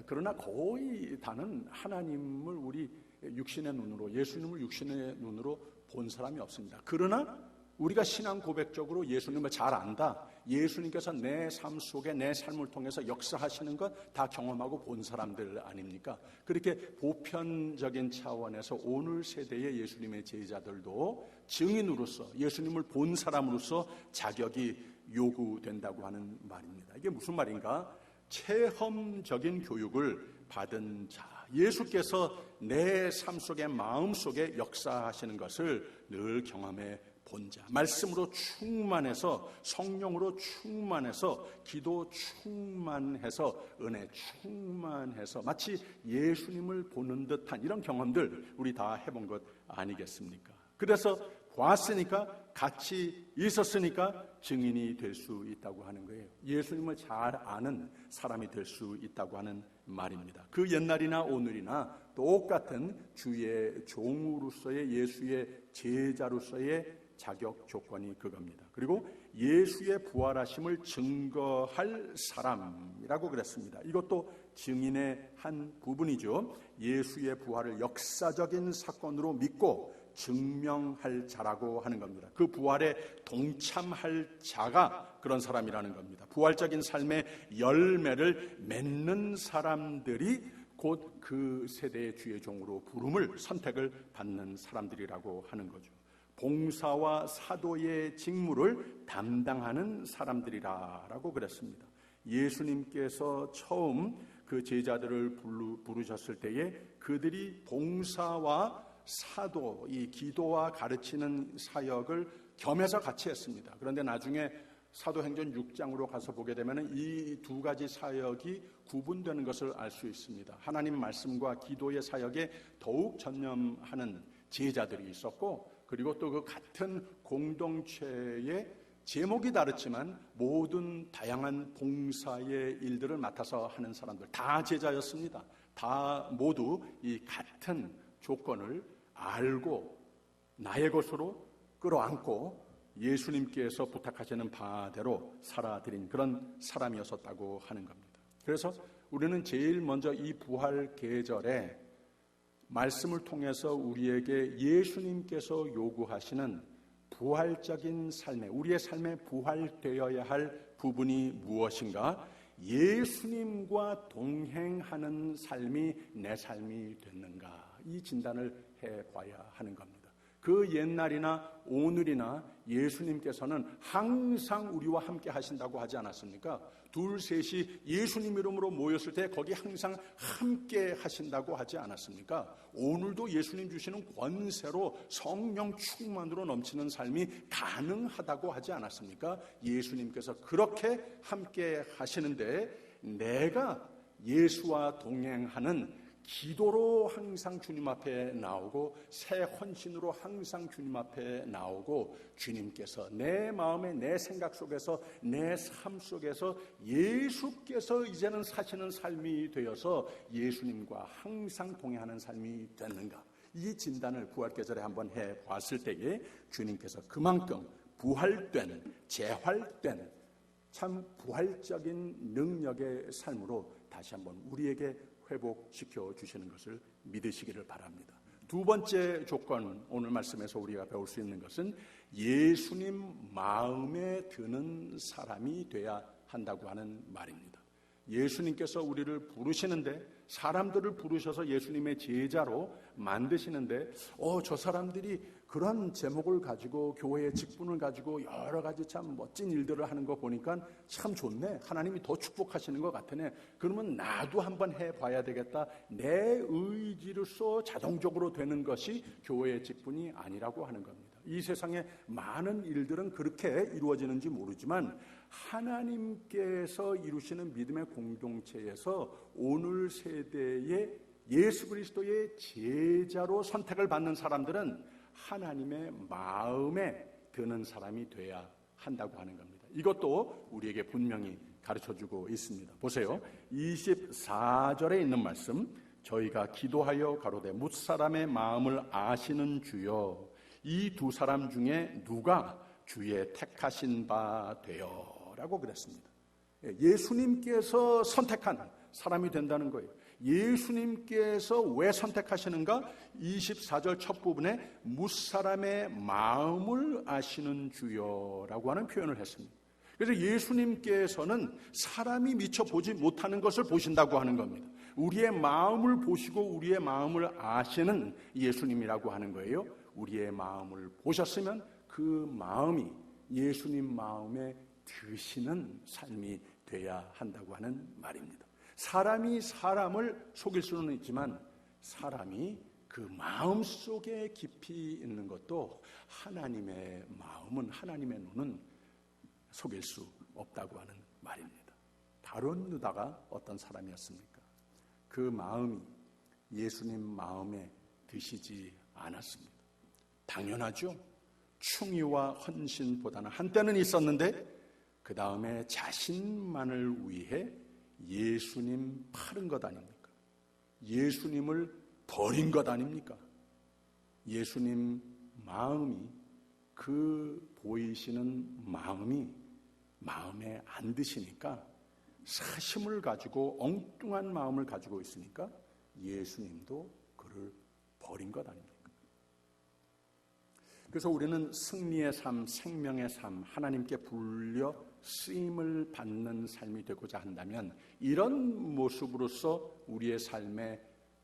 그러나 거의 다는 하나님을 우리 육신의 눈으로, 예수님을 육신의 눈으로 본 사람이 없습니다. 그러나 우리가 신앙 고백적으로 예수님을 잘 안다, 예수님께서 내 삶 속에 내 삶을 통해서 역사하시는 것 다 경험하고 본 사람들 아닙니까? 그렇게 보편적인 차원에서 오늘 세대의 예수님의 제자들도 증인으로서, 예수님을 본 사람으로서 자격이 요구된다고 하는 말입니다. 이게 무슨 말인가? 체험적인 교육을 받은 자, 예수께서 내 삶 속에, 마음 속에 역사하시는 것을 늘 경험해 본 자, 말씀으로 충만해서, 성령으로 충만해서, 기도 충만해서, 은혜 충만해서 마치 예수님을 보는 듯한 이런 경험들 우리 다 해본 것 아니겠습니까? 그래서 봤으니까, 같이 있었으니까 증인이 될 수 있다고 하는 거예요. 예수님을 잘 아는 사람이 될 수 있다고 하는 말입니다. 그 옛날이나 오늘이나 똑같은 주의 종으로서의, 예수의 제자로서의 자격 조건이 그겁니다. 그리고 예수의 부활하심을 증거할 사람이라고 그랬습니다. 이것도 증인의 한 부분이죠. 예수의 부활을 역사적인 사건으로 믿고 증명할 자라고 하는 겁니다. 그 부활에 동참할 자가 그런 사람이라는 겁니다. 부활적인 삶의 열매를 맺는 사람들이 곧 그 세대의 주의 종으로 부름을, 선택을 받는 사람들이라고 하는 거죠. 봉사와 사도의 직무를 담당하는 사람들이라고 그랬습니다. 예수님께서 처음 그 제자들을 부르셨을 때에 그들이 봉사와 사도, 이 기도와 가르치는 사역을 겸해서 같이 했습니다. 그런데 나중에 사도행전 6장으로 가서 보게 되면 이 두 가지 사역이 구분되는 것을 알 수 있습니다. 하나님 말씀과 기도의 사역에 더욱 전념하는 제자들이 있었고, 그리고 또 그 같은 공동체의 제목이 다르지만 모든 다양한 봉사의 일들을 맡아서 하는 사람들 다 제자였습니다. 다 모두 이 같은 조건을 알고 나의 것으로 끌어안고 예수님께서 부탁하시는 바대로 살아드린 그런 사람이었었다고 하는 겁니다. 그래서 우리는 제일 먼저 이 부활 계절에 말씀을 통해서 우리에게 예수님께서 요구하시는 부활적인 삶에, 우리의 삶에 부활되어야 할 부분이 무엇인가? 예수님과 동행하는 삶이 내 삶이 됐는가? 이 진단을 해봐야 하는 겁니다. 그 옛날이나 오늘이나 예수님께서는 항상 우리와 함께 하신다고 하지 않았습니까? 둘, 셋이 예수님 이름으로 모였을 때 거기 항상 함께 하신다고 하지 않았습니까? 오늘도 예수님 주시는 권세로 성령 충만으로 넘치는 삶이 가능하다고 하지 않았습니까? 예수님께서 그렇게 함께 하시는데 내가 예수와 동행하는 기도로 항상 주님 앞에 나오고 새 헌신으로 항상 주님 앞에 나오고 주님께서 내 마음에, 내 생각 속에서, 내 삶 속에서 예수께서 이제는 사시는 삶이 되어서 예수님과 항상 동행하는 삶이 됐는가? 이 진단을 부활계절에 한번 해봤을 때에 주님께서 그만큼 부활된, 재활된 참 부활적인 능력의 삶으로 다시 한번 우리에게 회복시켜 주시는 것을 믿으시기를 바랍니다. 두 번째 조건, 오늘 말씀에서 우리가 배울 수 있는 것은 예수님 마음에 드는 사람이 돼야 한다고 하는 말입니다. 예수님께서 우리를 부르시는데, 사람들을 부르셔서 예수님의 제자로 만드시는데, 저 사람들이 그런 제목을 가지고 교회의 직분을 가지고 여러 가지 참 멋진 일들을 하는 거 보니까 참 좋네. 하나님이 더 축복하시는 것 같으네. 그러면 나도 한번 해봐야 되겠다. 내 의지로서 자동적으로 되는 것이 교회의 직분이 아니라고 하는 겁니다. 이 세상에 많은 일들은 그렇게 이루어지는지 모르지만 하나님께서 이루시는 믿음의 공동체에서 오늘 세대의 예수 그리스도의 제자로 선택을 받는 사람들은 하나님의 마음에 드는 사람이 돼야 한다고 하는 겁니다. 이것도 우리에게 분명히 가르쳐주고 있습니다. 보세요. 24절에 있는 말씀, 저희가 기도하여 가로되 뭇사람의 마음을 아시는 주여, 이 두 사람 중에 누가 주의 택하신 바 되어 라고 그랬습니다. 예수님께서 선택한 사람이 된다는 거예요. 예수님께서 왜 선택하시는가? 24절 첫 부분에 뭇사람의 마음을 아시는 주여라고 하는 표현을 했습니다. 그래서 예수님께서는 사람이 미처 보지 못하는 것을 보신다고 하는 겁니다. 우리의 마음을 보시고 우리의 마음을 아시는 예수님이라고 하는 거예요. 우리의 마음을 보셨으면 그 마음이 예수님 마음에 드시는 삶이 돼야 한다고 하는 말입니다. 사람이 사람을 속일 수는 있지만 사람이 그 마음 속에 깊이 있는 것도 하나님의 마음은, 하나님의 눈은 속일 수 없다고 하는 말입니다. 바론 유다가 어떤 사람이었습니까? 그 마음이 예수님 마음에 드시지 않았습니다. 당연하죠. 충의와 헌신보다는 한때는 있었는데 그 다음에 자신만을 위해 예수님 팔은 것 아닙니까? 예수님을 버린 것 아닙니까? 예수님 마음이, 그 보이시는 마음이 마음에 안 드시니까, 사심을 가지고 엉뚱한 마음을 가지고 있으니까 예수님도 그를 버린 것 아닙니까? 그래서 우리는 승리의 삶, 생명의 삶, 하나님께 불려 쓰임을 받는 삶이 되고자 한다면 이런 모습으로서 우리의 삶에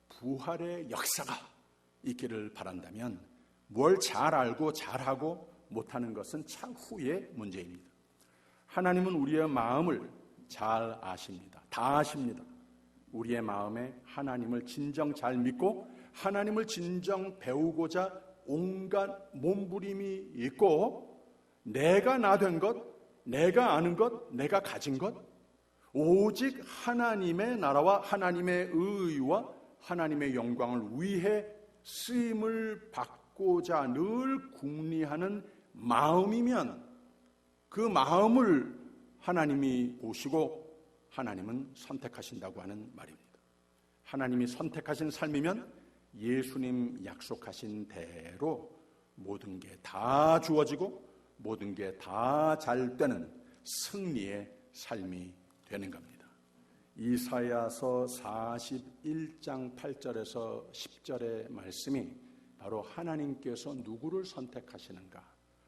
부활의 역사가 있기를 바란다면 뭘 잘 알고 잘하고 못하는 것은 차후의 문제입니다. 하나님은 우리의 마음을 잘 아십니다. 다 아십니다. 우리의 마음에 하나님을 진정 잘 믿고 하나님을 진정 배우고자 온갖 몸부림이 있고, 내가 나 된 것, 내가 아는 것, 내가 가진 것, 오직 하나님의 나라와 하나님의 의와 하나님의 영광을 위해 쓰임을 받고자 늘 궁리하는 마음이면 그 마음을 하나님이 보시고 하나님은 선택하신다고 하는 말입니다. 하나님이 선택하신 삶이면 예수님 약속하신 대로 모든 게 다 주어지고 모든 게 다 잘 되는 승리의 삶이 되는 겁니다. 이사야서 41장 8절에서 10절의 말씀이 바로 하나님께서 누구를 선택하시는가,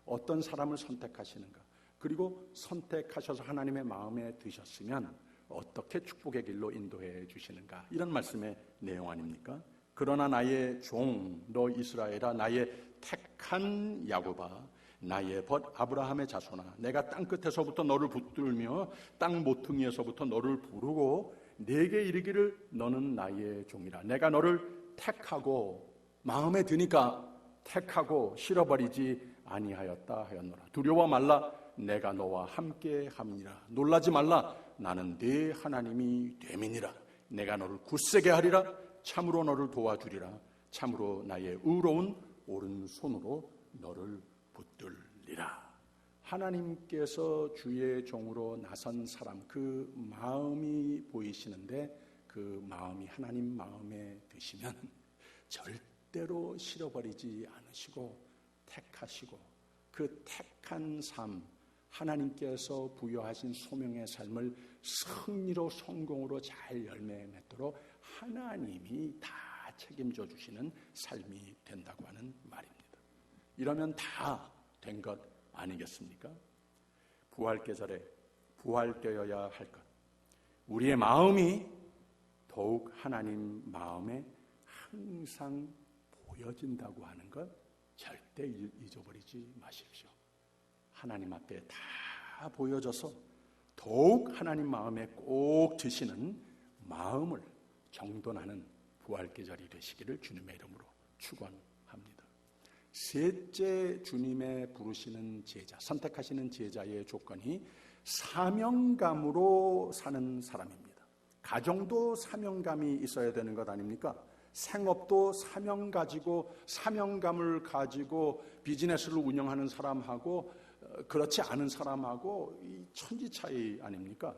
어떤 사람을 선택하시는가, 그리고 선택하셔서 하나님의 마음에 드셨으면 어떻게 축복의 길로 인도해 주시는가, 이런 말씀의 내용 아닙니까? 그러나 나의 종 너 이스라엘아, 나의 택한 야곱아, 나의 벗 아브라함의 자손아, 내가 땅끝에서부터 너를 붙들며 땅 모퉁이에서부터 너를 부르고 내게 이르기를 너는 나의 종이라. 내가 너를 택하고 마음에 드니까 택하고 실어버리지 아니하였다 하였노라. 두려워 말라, 내가 너와 함께 함이니라. 놀라지 말라, 나는 네 하나님이 됨이니라. 내가 너를 굳세게 하리라. 참으로 너를 도와주리라. 참으로 나의 의로운 오른손으로 너를 붙들리라. 하나님께서 주의 종으로 나선 사람, 그 마음이 보이시는데 그 마음이 하나님 마음에 드시면 절대로 실어버리지 않으시고 택하시고 그 택한 삶, 하나님께서 부여하신 소명의 삶을 승리로 성공으로 잘 열매 맺도록 하나님이 다 책임져 주시는 삶이 된다고 하는 말입니다. 이러면 다 된 것 아니겠습니까? 부활 계절에 부활되어야 할 것, 우리의 마음이 더욱 하나님 마음에 항상 보여진다고 하는 것 절대 잊어버리지 마십시오. 하나님 앞에 다 보여져서 더욱 하나님 마음에 꼭 드시는 마음을 정돈하는 부활계절이 되시기를 주님의 이름으로 축원합니다. 셋째, 주님의 부르시는 제자, 선택하시는 제자의 조건이 사명감으로 사는 사람입니다. 가정도 사명감이 있어야 되는 것 아닙니까? 생업도 사명감을 가지고 비즈니스를 운영하는 사람하고 그렇지 않은 사람하고 이 천지 차이 아닙니까?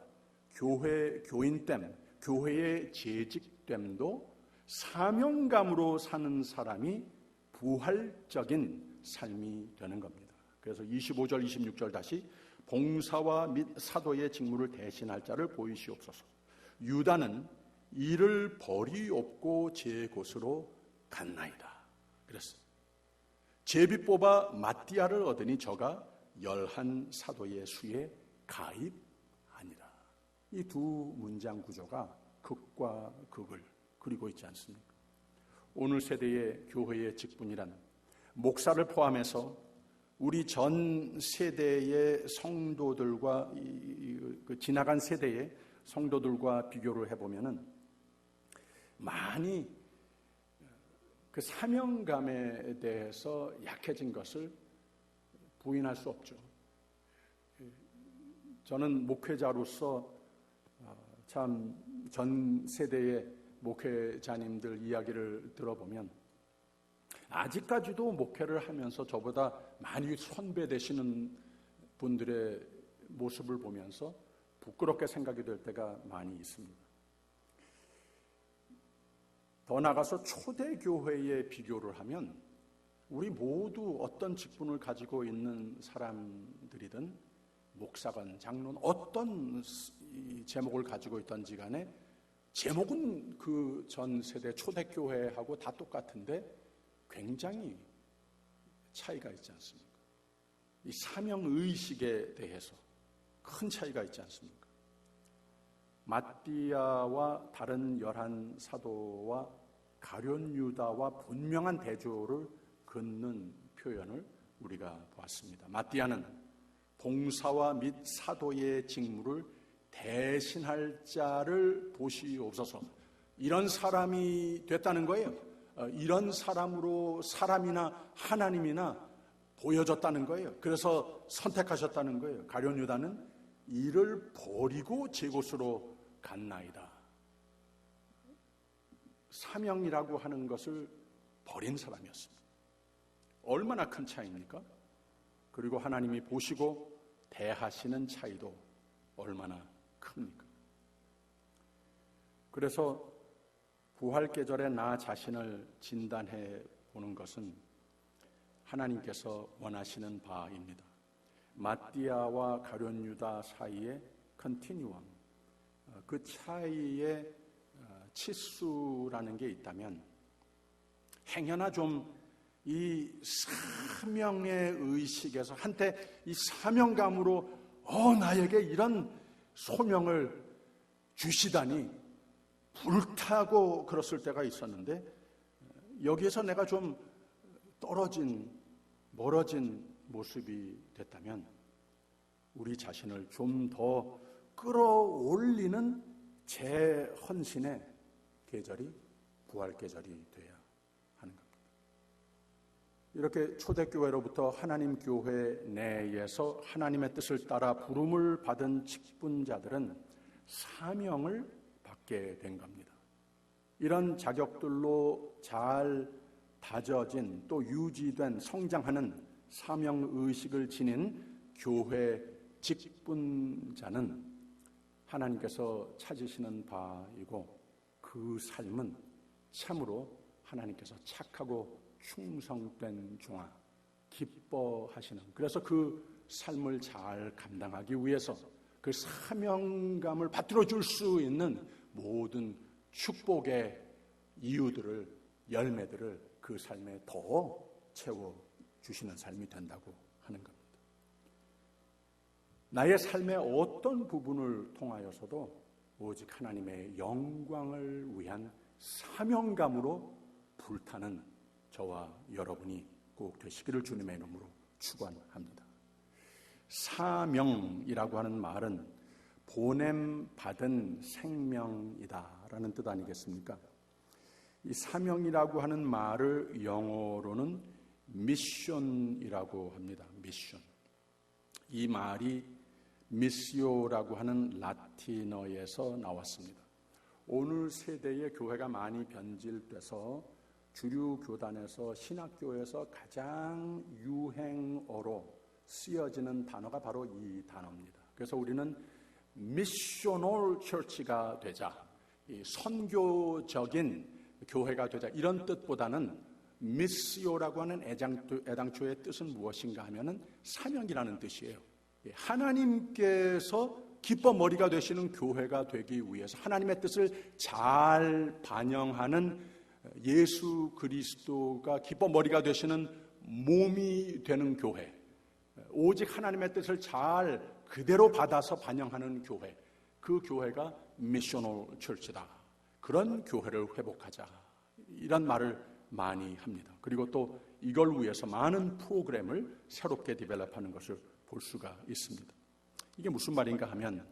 교인됨, 교회의 재직됨도 사명감으로 사는 사람이 부활적인 삶이 되는 겁니다. 그래서 25절, 26절 다시 봉사와 및 사도의 직무를 대신할 자를 보이시옵소서. 유다는 이를 버리옵고 제 곳으로 갔나이다. 그랬어요. 제비 뽑아 마띠아를 얻으니 저가 11 사도의 수에 가입하니라. 이 두 문장 구조가 극과 극을 그리고 있지 않습니까? 오늘 세대의 교회의 직분이란 목사를 포함해서 우리 전 세대의 성도들과 지나간 세대의 성도들과 비교를 해보면은 많이 그 사명감에 대해서 약해진 것을 부인할 수 없죠. 저는 목회자로서 참 전 세대의 목회자님들 이야기를 들어보면 아직까지도 목회를 하면서 저보다 많이 선배되시는 분들의 모습을 보면서 부끄럽게 생각이 될 때가 많이 있습니다. 더 나아가서 초대교회에 비교를 하면 우리 모두 어떤 직분을 가지고 있는 사람들이든 목사관, 장로는 어떤 제목을 가지고 있던지 간에 제목은 그 전 세대 초대교회하고 다 똑같은데 굉장히 차이가 있지 않습니까? 이 사명의식에 대해서 큰 차이가 있지 않습니까? 마띠아와 다른 11 사도와 가룟 유다와 분명한 대조를 긋는 표현을 우리가 보았습니다. 마띠아는 봉사와 및 사도의 직무를 대신할 자를 보시옵소서. 이런 사람이 됐다는 거예요. 이런 사람으로 사람이나 하나님이나 보여졌다는 거예요. 그래서 선택하셨다는 거예요. 가룟 유다는 이를 버리고 제 곳으로 갔나이다. 사명이라고 하는 것을 버린 사람이었습니다. 얼마나 큰 차이입니까? 그리고 하나님이 보시고 대하시는 차이도 얼마나 큽니까? 그래서 부활 계절에 나 자신을 진단해 보는 것은 하나님께서 원하시는 바입니다. 마띠아와 가룟 유다 사이의 컨티뉴엄, 그 차이에 치수라는 게 있다면 행여나 좀 이 사명의 의식에서 한때 이 사명감으로 나에게 이런 소명을 주시다니 불타고 그랬을 때가 있었는데 여기에서 내가 좀 멀어진 모습이 됐다면 우리 자신을 좀 더 끌어올리는 재헌신의 계절이 부활 계절이 돼야 하는 겁니다. 이렇게 초대교회로부터 하나님 교회 내에서 하나님의 뜻을 따라 부름을 받은 직분자들은 사명을 받게 된 겁니다. 이런 자격들로 잘 다져진 또 유지된 성장하는 사명의식을 지닌 교회 직분자는 하나님께서 찾으시는 바이고 그 삶은 참으로 하나님께서 착하고 충성된 종아 기뻐하시는, 그래서 그 삶을 잘 감당하기 위해서 그 사명감을 받들어 줄 수 있는 모든 축복의 이유들을, 열매들을 그 삶에 더 채워주시는 삶이 된다고 하는 겁니다. 나의 삶의 어떤 부분을 통하여서도 오직 하나님의 영광을 위한 사명감으로 불타는 저와 여러분이 꼭 되시기를 주님의 이름으로 축원합니다. 사명이라고 하는 말은 보냄받은 생명이다라는 뜻 아니겠습니까? 이 사명이라고 하는 말을 영어로는 미션이라고 합니다. 미션. 이 말이 미시오라고 하는 라틴어에서 나왔습니다. 오늘 세대의 교회가 많이 변질돼서 주류 교단에서 신학교에서 가장 유행어로 쓰여지는 단어가 바로 이 단어입니다. 그래서 우리는 미셔널 처치가 되자, 이 선교적인 교회가 되자, 이런 뜻보다는 미시오라고 하는 애당초의 뜻은 무엇인가 하면은 사명이라는 뜻이에요. 하나님께서 기뻐머리가 되시는 교회가 되기 위해서 하나님의 뜻을 잘 반영하는 예수 그리스도가 기뻐머리가 되시는 몸이 되는 교회, 오직 하나님의 뜻을 잘 그대로 받아서 반영하는 교회, 그 교회가 미셔널 처치다. 그런 교회를 회복하자, 이런 말을 많이 합니다. 그리고 또 이걸 위해서 많은 프로그램을 새롭게 디벨롭하는 것을 볼 수가 있습니다. 이게 무슨 말인가 하면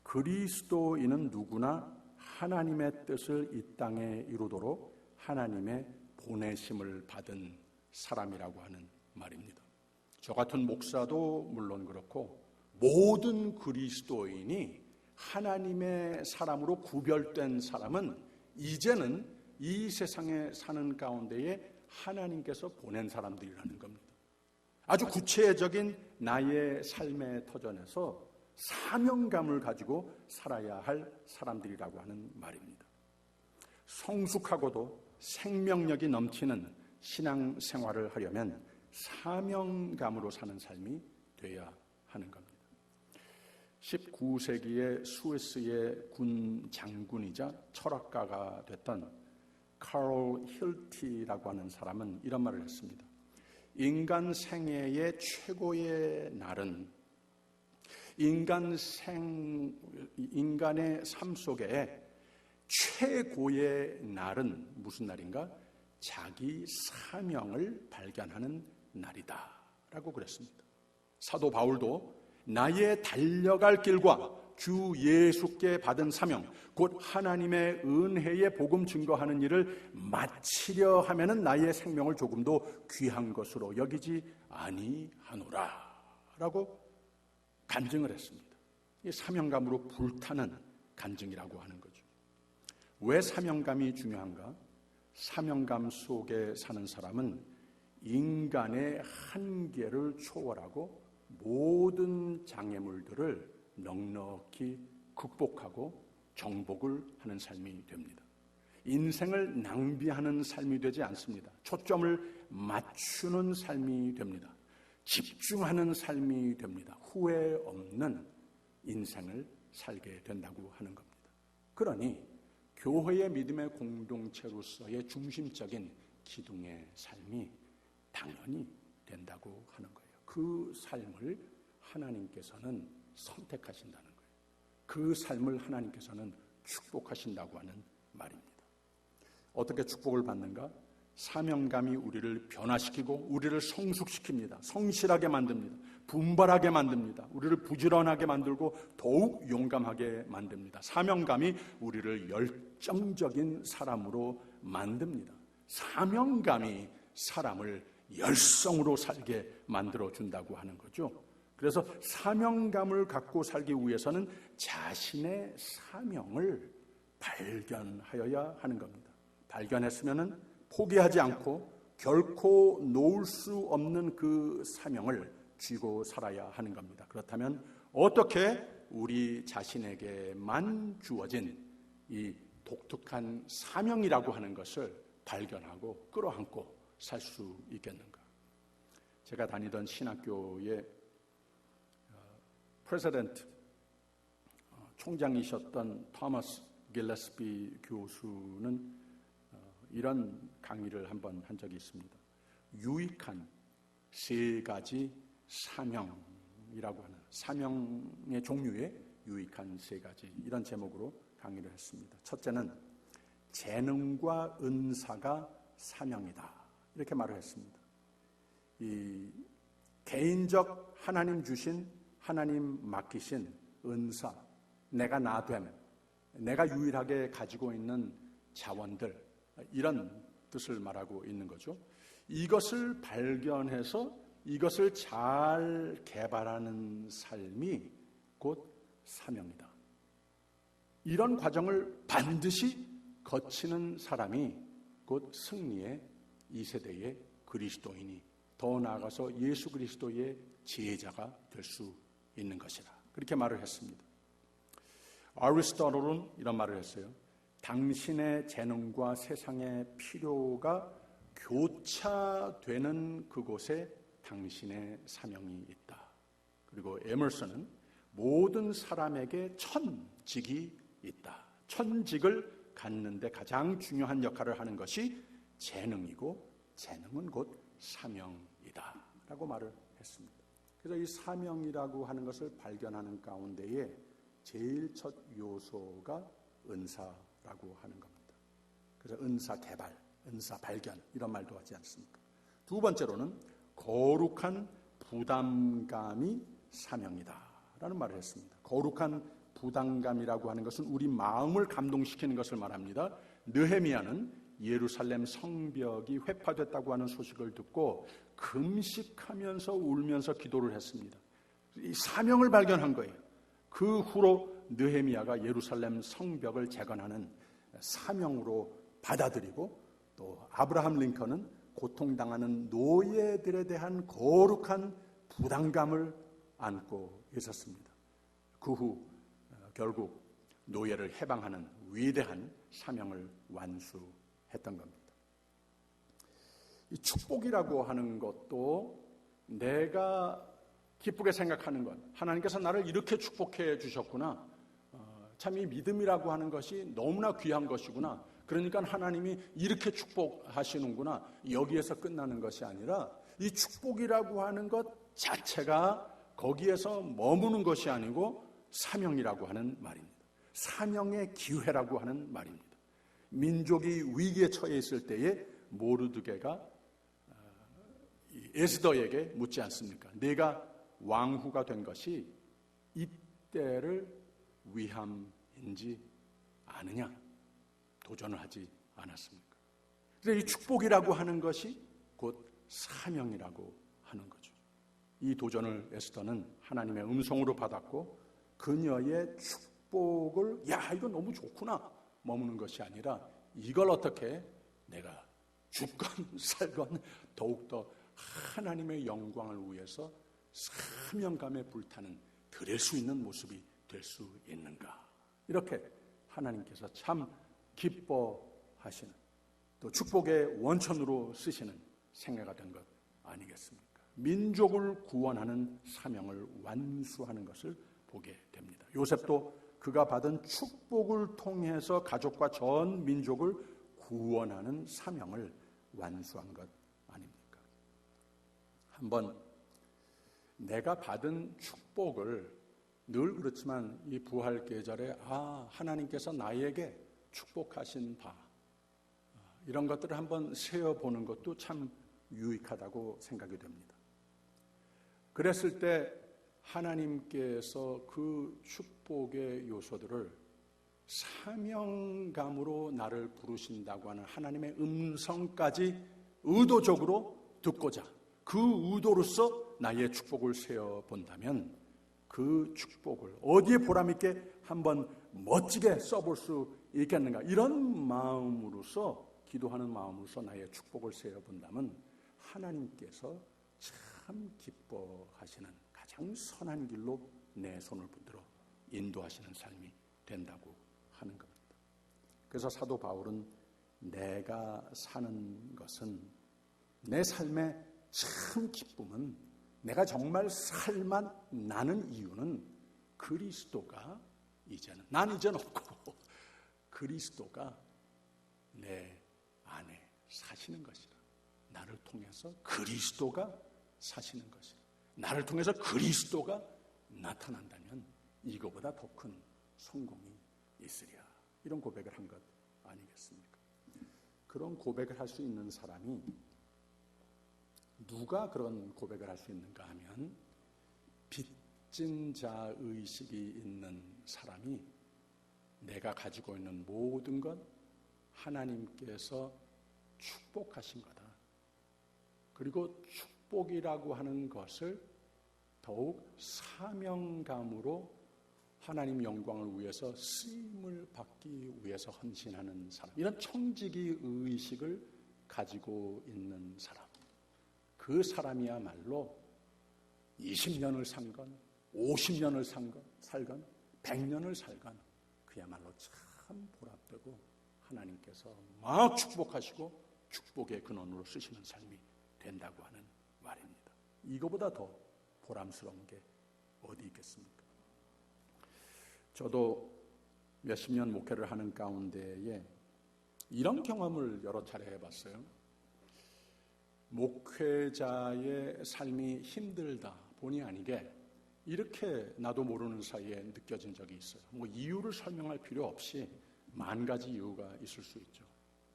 그리스도인은 누구나 하나님의 뜻을 이 땅에 이루도록 하나님의 보내심을 받은 사람이라고 하는 말입니다. 저 같은 목사도 물론 그렇고 모든 그리스도인이 하나님의 사람으로 구별된 사람은 이제는 이 세상에 사는 가운데에 하나님께서 보낸 사람들이라는 겁니다. 아주 구체적인 나의 삶의 터전에서 사명감을 가지고 살아야 할 사람들이라고 하는 말입니다. 성숙하고도 생명력이 넘치는 신앙생활을 하려면 사명감으로 사는 삶이 돼야 하는 겁니다. 19세기의 스위스의 군 장군이자 철학가가 됐던 카롤 힐티라고 하는 사람은 이런 말을 했습니다. 인간 생애의 최고의 날은 인간의 삶 속에 최고의 날은 무슨 날인가? 자기 사명을 발견하는 날이다 라고 그랬습니다. 사도 바울도 나의 달려갈 길과 주 예수께 받은 사명, 곧 하나님의 은혜의 복음 증거하는 일을 마치려 하면은 나의 생명을 조금도 귀한 것으로 여기지 아니하노라 라고 간증을 했습니다. 이 사명감으로 불타는 간증이라고 하는 거죠. 왜 사명감이 중요한가? 사명감 속에 사는 사람은 인간의 한계를 초월하고 모든 장애물들을 넉넉히 극복하고 정복을 하는 삶이 됩니다. 인생을 낭비하는 삶이 되지 않습니다. 초점을 맞추는 삶이 됩니다. 집중하는 삶이 됩니다. 후회 없는 인생을 살게 된다고 하는 겁니다. 그러니 교회의 믿음의 공동체로서의 중심적인 기둥의 삶이 당연히 된다고 하는 거예요. 그 삶을 하나님께서는 선택하신다는 거예요. 그 삶을 하나님께서는 축복하신다고 하는 말입니다. 어떻게 축복을 받는가? 사명감이 우리를 변화시키고 우리를 성숙시킵니다. 성실하게 만듭니다. 분발하게 만듭니다. 우리를 부지런하게 만들고 더욱 용감하게 만듭니다. 사명감이 우리를 열정적인 사람으로 만듭니다. 사명감이 사람을 열성으로 살게 만들어준다고 하는 거죠. 그래서 사명감을 갖고 살기 위해서는 자신의 사명을 발견하여야 하는 겁니다. 발견했으면은 포기하지 않고 결코 놓을 수 없는 그 사명을 쥐고 살아야 하는 겁니다. 그렇다면 어떻게 우리 자신에게만 주어진 이 독특한 사명이라고 하는 것을 발견하고 끌어안고 살 수 있겠는가? 제가 다니던 신학교의 프레지던트 총장이셨던 토마스 길레스비 교수는 이런 강의를 한번 한 적이 있습니다. 유익한 세 가지 사명이라고 하는 사명의 종류에 유익한 세 가지, 이런 제목으로 강의를 했습니다. 첫째는 재능과 은사가 사명이다, 이렇게 말을 했습니다. 이 개인적 하나님 주신, 하나님 맡기신 은사, 내가 나됨, 내가 유일하게 가지고 있는 자원들, 이런 뜻을 말하고 있는 거죠. 이것을 발견해서 이것을 잘 개발하는 삶이 곧 사명이다. 이런 과정을 반드시 거치는 사람이 곧 승리의 2세대의 그리스도인이, 더 나아가서 예수 그리스도의 제자가 될 수 있는 것이라, 그렇게 말을 했습니다. 아리스토텔은 이런 말을 했어요. 당신의 재능과 세상의 필요가 교차되는 그곳에 당신의 사명이 있다. 그리고 에머슨은 모든 사람에게 천직이 있다. 천직을 갖는데 가장 중요한 역할을 하는 것이 재능이고, 재능은 곧 사명이다 라고 말을 했습니다. 그래서 이 사명이라고 하는 것을 발견하는 가운데에 제일 첫 요소가 은사라고 하는 겁니다. 그래서 은사 개발, 은사 발견, 이런 말도 하지 않습니까? 두 번째로는 거룩한 부담감이 사명이다 라는 말을 했습니다. 거룩한 부담감이라고 하는 것은 우리 마음을 감동시키는 것을 말합니다. 느헤미야는 예루살렘 성벽이 회파됐다고 하는 소식을 듣고 금식하면서 울면서 기도를 했습니다. 이 사명을 발견한 거예요. 그 후로 느헤미야가 예루살렘 성벽을 재건하는 사명으로 받아들이고, 또 아브라함 링컨은 고통당하는 노예들에 대한 거룩한 부담감을 안고 있었습니다. 그 후 결국 노예를 해방하는 위대한 사명을 완수했던 겁니다. 이 축복이라고 하는 것도 내가 기쁘게 생각하는 것, 하나님께서 나를 이렇게 축복해 주셨구나, 참 이 믿음이라고 하는 것이 너무나 귀한 것이구나, 그러니까 하나님이 이렇게 축복하시는구나, 여기에서 끝나는 것이 아니라 이 축복이라고 하는 것 자체가 거기에서 머무는 것이 아니고 사명이라고 하는 말입니다. 사명의 기회라고 하는 말입니다. 민족이 위기에 처해 있을 때에 모르드게가 에스더에게 묻지 않습니까? 내가 왕후가 된 것이 이때를 위함인지 아느냐? 도전을 하지 않았습니까? 그래서 이 축복이라고 하는 것이 곧 사명이라고 하는 거죠. 이 도전을 에스더는 하나님의 음성으로 받았고, 그녀의 축복을 야 이거 너무 좋구나 머무는 것이 아니라 이걸 어떻게 내가 죽건 살건 더욱더 하나님의 영광을 위해서 사명감에 불타는 드릴 수 있는 모습이 될 수 있는가, 이렇게 하나님께서 참 기뻐하시는, 또 축복의 원천으로 쓰시는 생애가 된 것 아니겠습니까? 민족을 구원하는 사명을 완수하는 것을 보게 됩니다. 요셉도 그가 받은 축복을 통해서 가족과 전 민족을 구원하는 사명을 완수한 것 아닙니까? 한번 내가 받은 축복을, 늘 그렇지만 이 부활 계절에 하나님께서 나에게 축복하신 바, 이런 것들을 한번 세어보는 것도 참 유익하다고 생각이 됩니다. 그랬을 때 하나님께서 그 축복의 요소들을 사명감으로 나를 부르신다고 하는 하나님의 음성까지 의도적으로 듣고자, 그 의도로서 나의 축복을 세어본다면 그 축복을 어디에 보람있게 한번 멋지게 써볼 수 있겠는가, 이런 마음으로서, 기도하는 마음으로서 나의 축복을 세어본다면 하나님께서 참 기뻐하시는 가장 선한 길로 내 손을 붙들어 인도하시는 삶이 된다고 하는 겁니다. 그래서 사도 바울은 내가 사는 것은, 내 삶의 참 기쁨은, 내가 정말 살만 나는 이유는 그리스도가 난 이제는 없고 그리스도가 내 안에 사시는 것이라. 나를 통해서 그리스도가 사시는 것이라. 나를 통해서 그리스도가 나타난다면 이거보다 더 큰 성공이 있으랴. 이런 고백을 한 것 아니겠습니까? 그런 고백을 할 수 있는 사람이 누가 그런 고백을 할 수 있는가 하면 빚진 자 의식이 있는 사람이 내가 가지고 있는 모든 것 하나님께서 축복하신 거다. 그리고 축복이라고 하는 것을 더욱 사명감으로 하나님 영광을 위해서 쓰임을 받기 위해서 헌신하는 사람, 이런 청지기 의식을 가지고 있는 사람, 그 사람이야말로 20년을 살건 50년을 살건 100년을 살건 그야말로 참 보람되고 하나님께서 막 축복하시고 축복의 근원으로 쓰시는 삶이 된다고 하는 말입니다. 이거보다 더 보람스러운 게 어디 있겠습니까? 저도 몇십 년 목회를 하는 가운데에 이런 경험을 여러 차례 해봤어요. 목회자의 삶이 힘들다 본의 아니게 이렇게 나도 모르는 사이에 느껴진 적이 있어요. 뭐 이유를 설명할 필요 없이 만 가지 이유가 있을 수 있죠.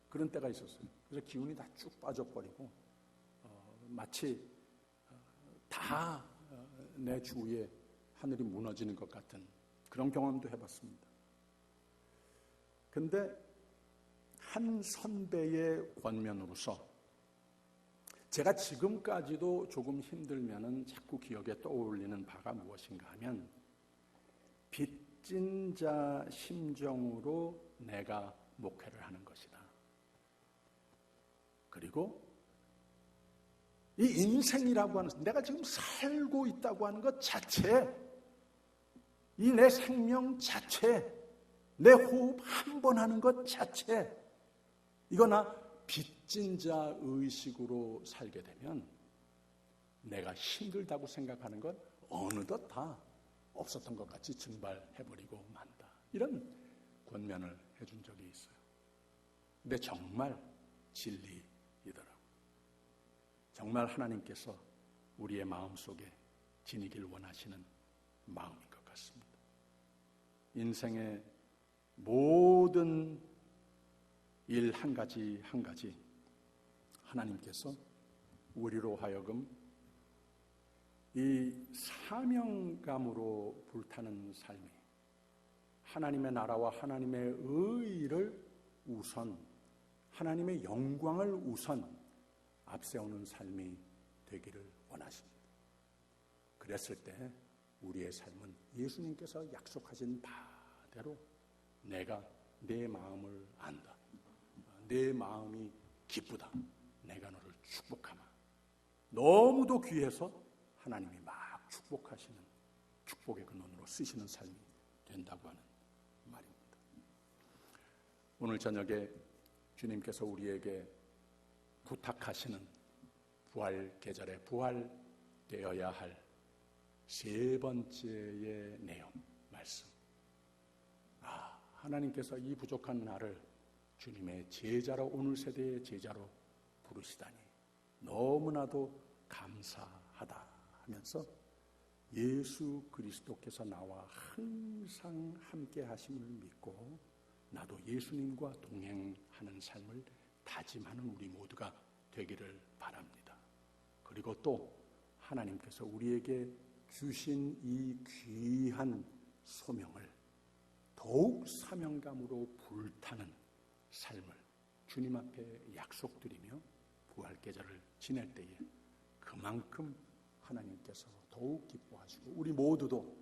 그런 때가 있었어요. 그래서 기운이 다 쭉 빠져버리고 마치 다 내 주위에 하늘이 무너지는 것 같은 그런 경험도 해봤습니다. 근데 한 선배의 권면으로서 제가 지금까지도 조금 힘들면은 자꾸 기억에 떠올리는 바가 무엇인가 하면 빚진 자 심정으로 내가 목회를 하는 것이다. 그리고 이 인생이라고 하는, 내가 지금 살고 있다고 하는 것 자체, 이 내 생명 자체, 내 호흡 한 번 하는 것 자체, 이거나 빚진 자 의식으로 살게 되면 내가 힘들다고 생각하는 건 어느덧 다 없었던 것 같이 증발해버리고 만다. 이런 권면을 해준 적이 있어요. 근데 정말 진리이더라고요. 정말 하나님께서 우리의 마음속에 지니길 원하시는 마음인 것 같습니다. 인생의 모든 일 한 가지 한 가지 하나님께서 우리로 하여금 이 사명감으로 불타는 삶이 하나님의 나라와 하나님의 의를 우선, 하나님의 영광을 우선 앞세우는 삶이 되기를 원하십니다. 그랬을 때 우리의 삶은 예수님께서 약속하신 바대로 내가 내 마음을 안다. 내 마음이 기쁘다. 내가 너를 축복하마. 너무도 귀해서 하나님이 막 축복하시는 축복의 근원으로 쓰시는 삶이 된다고 하는 말입니다. 오늘 저녁에 주님께서 우리에게 부탁하시는 부활 계절에 부활되어야 할 세 번째의 내용, 말씀. 하나님께서 이 부족한 나를 주님의 제자로, 오늘 세대의 제자로 부르시다니 너무나도 감사하다 하면서 예수 그리스도께서 나와 항상 함께 하심을 믿고 나도 예수님과 동행하는 삶을 다짐하는 우리 모두가 되기를 바랍니다. 그리고 또 하나님께서 우리에게 주신 이 귀한 소명을 더욱 사명감으로 불타는 삶을 주님 앞에 약속드리며 부활 계절을 지낼 때에 그만큼 하나님께서 더욱 기뻐하시고 우리 모두도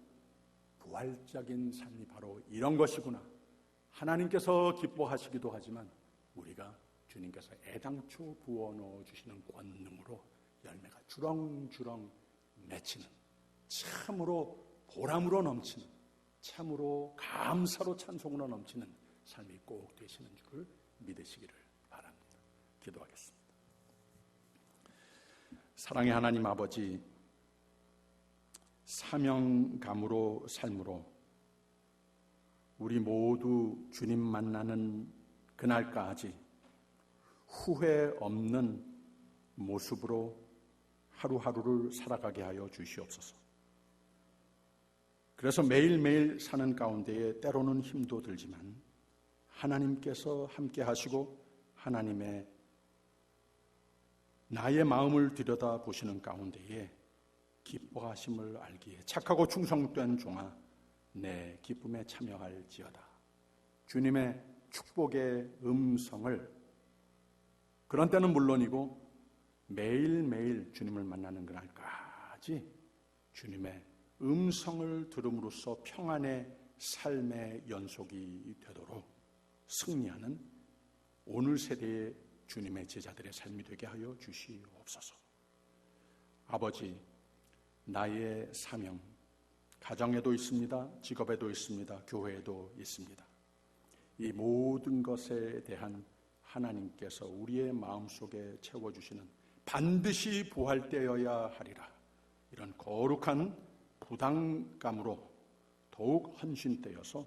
부활적인 삶이 바로 이런 것이구나. 하나님께서 기뻐하시기도 하지만 우리가 주님께서 애당초 부어넣어 주시는 권능으로 열매가 주렁주렁 맺히는, 참으로 보람으로 넘치는, 참으로 감사로 찬송으로 넘치는 삶이 꼭 되시는 줄을 믿으시기를 바랍니다. 기도하겠습니다. 사랑의 하나님 아버지, 사명감으로 삶으로 우리 모두 주님 만나는 그날까지 후회 없는 모습으로 하루하루를 살아가게 하여 주시옵소서. 그래서 매일매일 사는 가운데에 때로는 힘도 들지만 하나님께서 함께 하시고 하나님의 나의 마음을 들여다보시는 가운데에 기뻐하심을 알기에 착하고 충성된 종아 내 기쁨에 참여할지어다. 주님의 축복의 음성을 그런 때는 물론이고 매일매일 주님을 만나는 그날까지 주님의 음성을 들음으로써 평안의 삶의 연속이 되도록 승리하는 오늘 세대의 주님의 제자들의 삶이 되게 하여 주시옵소서. 아버지, 나의 사명, 가정에도 있습니다. 직업에도 있습니다. 교회에도 있습니다. 이 모든 것에 대한 하나님께서 우리의 마음속에 채워주시는 반드시 부활되어야 하리라, 이런 거룩한 부담감으로 더욱 헌신되어서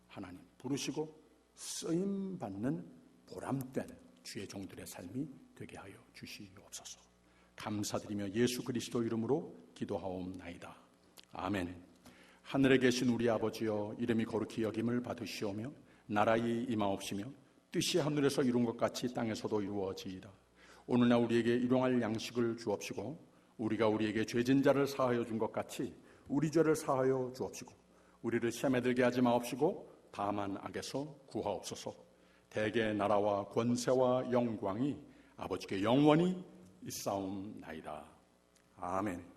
하나님 부르시고 쓰임받는 보람된 주의 종들의 삶이 되게 하여 주시옵소서. 감사드리며 예수 그리스도 이름으로 기도하옵나이다. 아멘. 하늘에 계신 우리 아버지여, 이름이 거룩히 여김을 받으시오며 나라의 임하옵시며 뜻이 하늘에서 이룬 것 같이 땅에서도 이루어지이다. 오늘날 우리에게 일용할 양식을 주옵시고 우리가 우리에게 죄진 자를 사하여 준 것 같이 우리 죄를 사하여 주옵시고 우리를 시험에 들게 하지 마옵시고 다만 악에서 구하옵소서. 대개 나라와 권세와 영광이 아버지께 영원히 있사옵나이다. 아멘.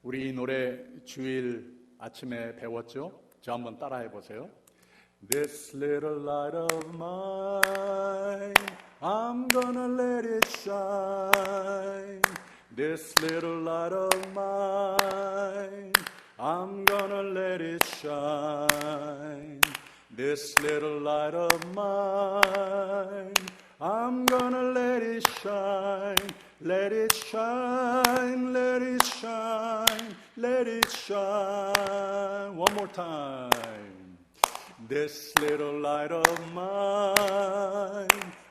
우리 이 노래 주일 아침에 배웠죠? 저 한번 따라해 보세요. This little light of mine, I'm gonna let it shine. This little light of mine, I'm gonna let it shine. This little light of mine, I'm gonna let it shine. Let it shine, let it shine, let it shine. One more time. This little light of mine,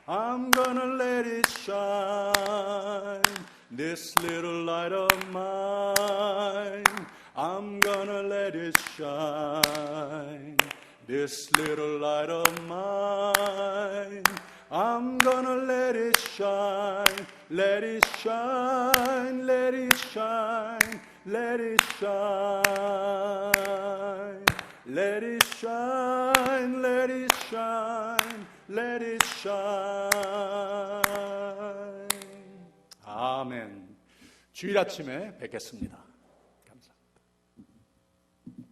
I'm gonna let it shine. This little light of mine, I'm gonna let it shine. This little light of mine, I'm gonna let it shine, let it shine, let it shine, let it shine, let it shine, let it shine, let it shine. 아멘. 주일 아침에 뵙겠습니다.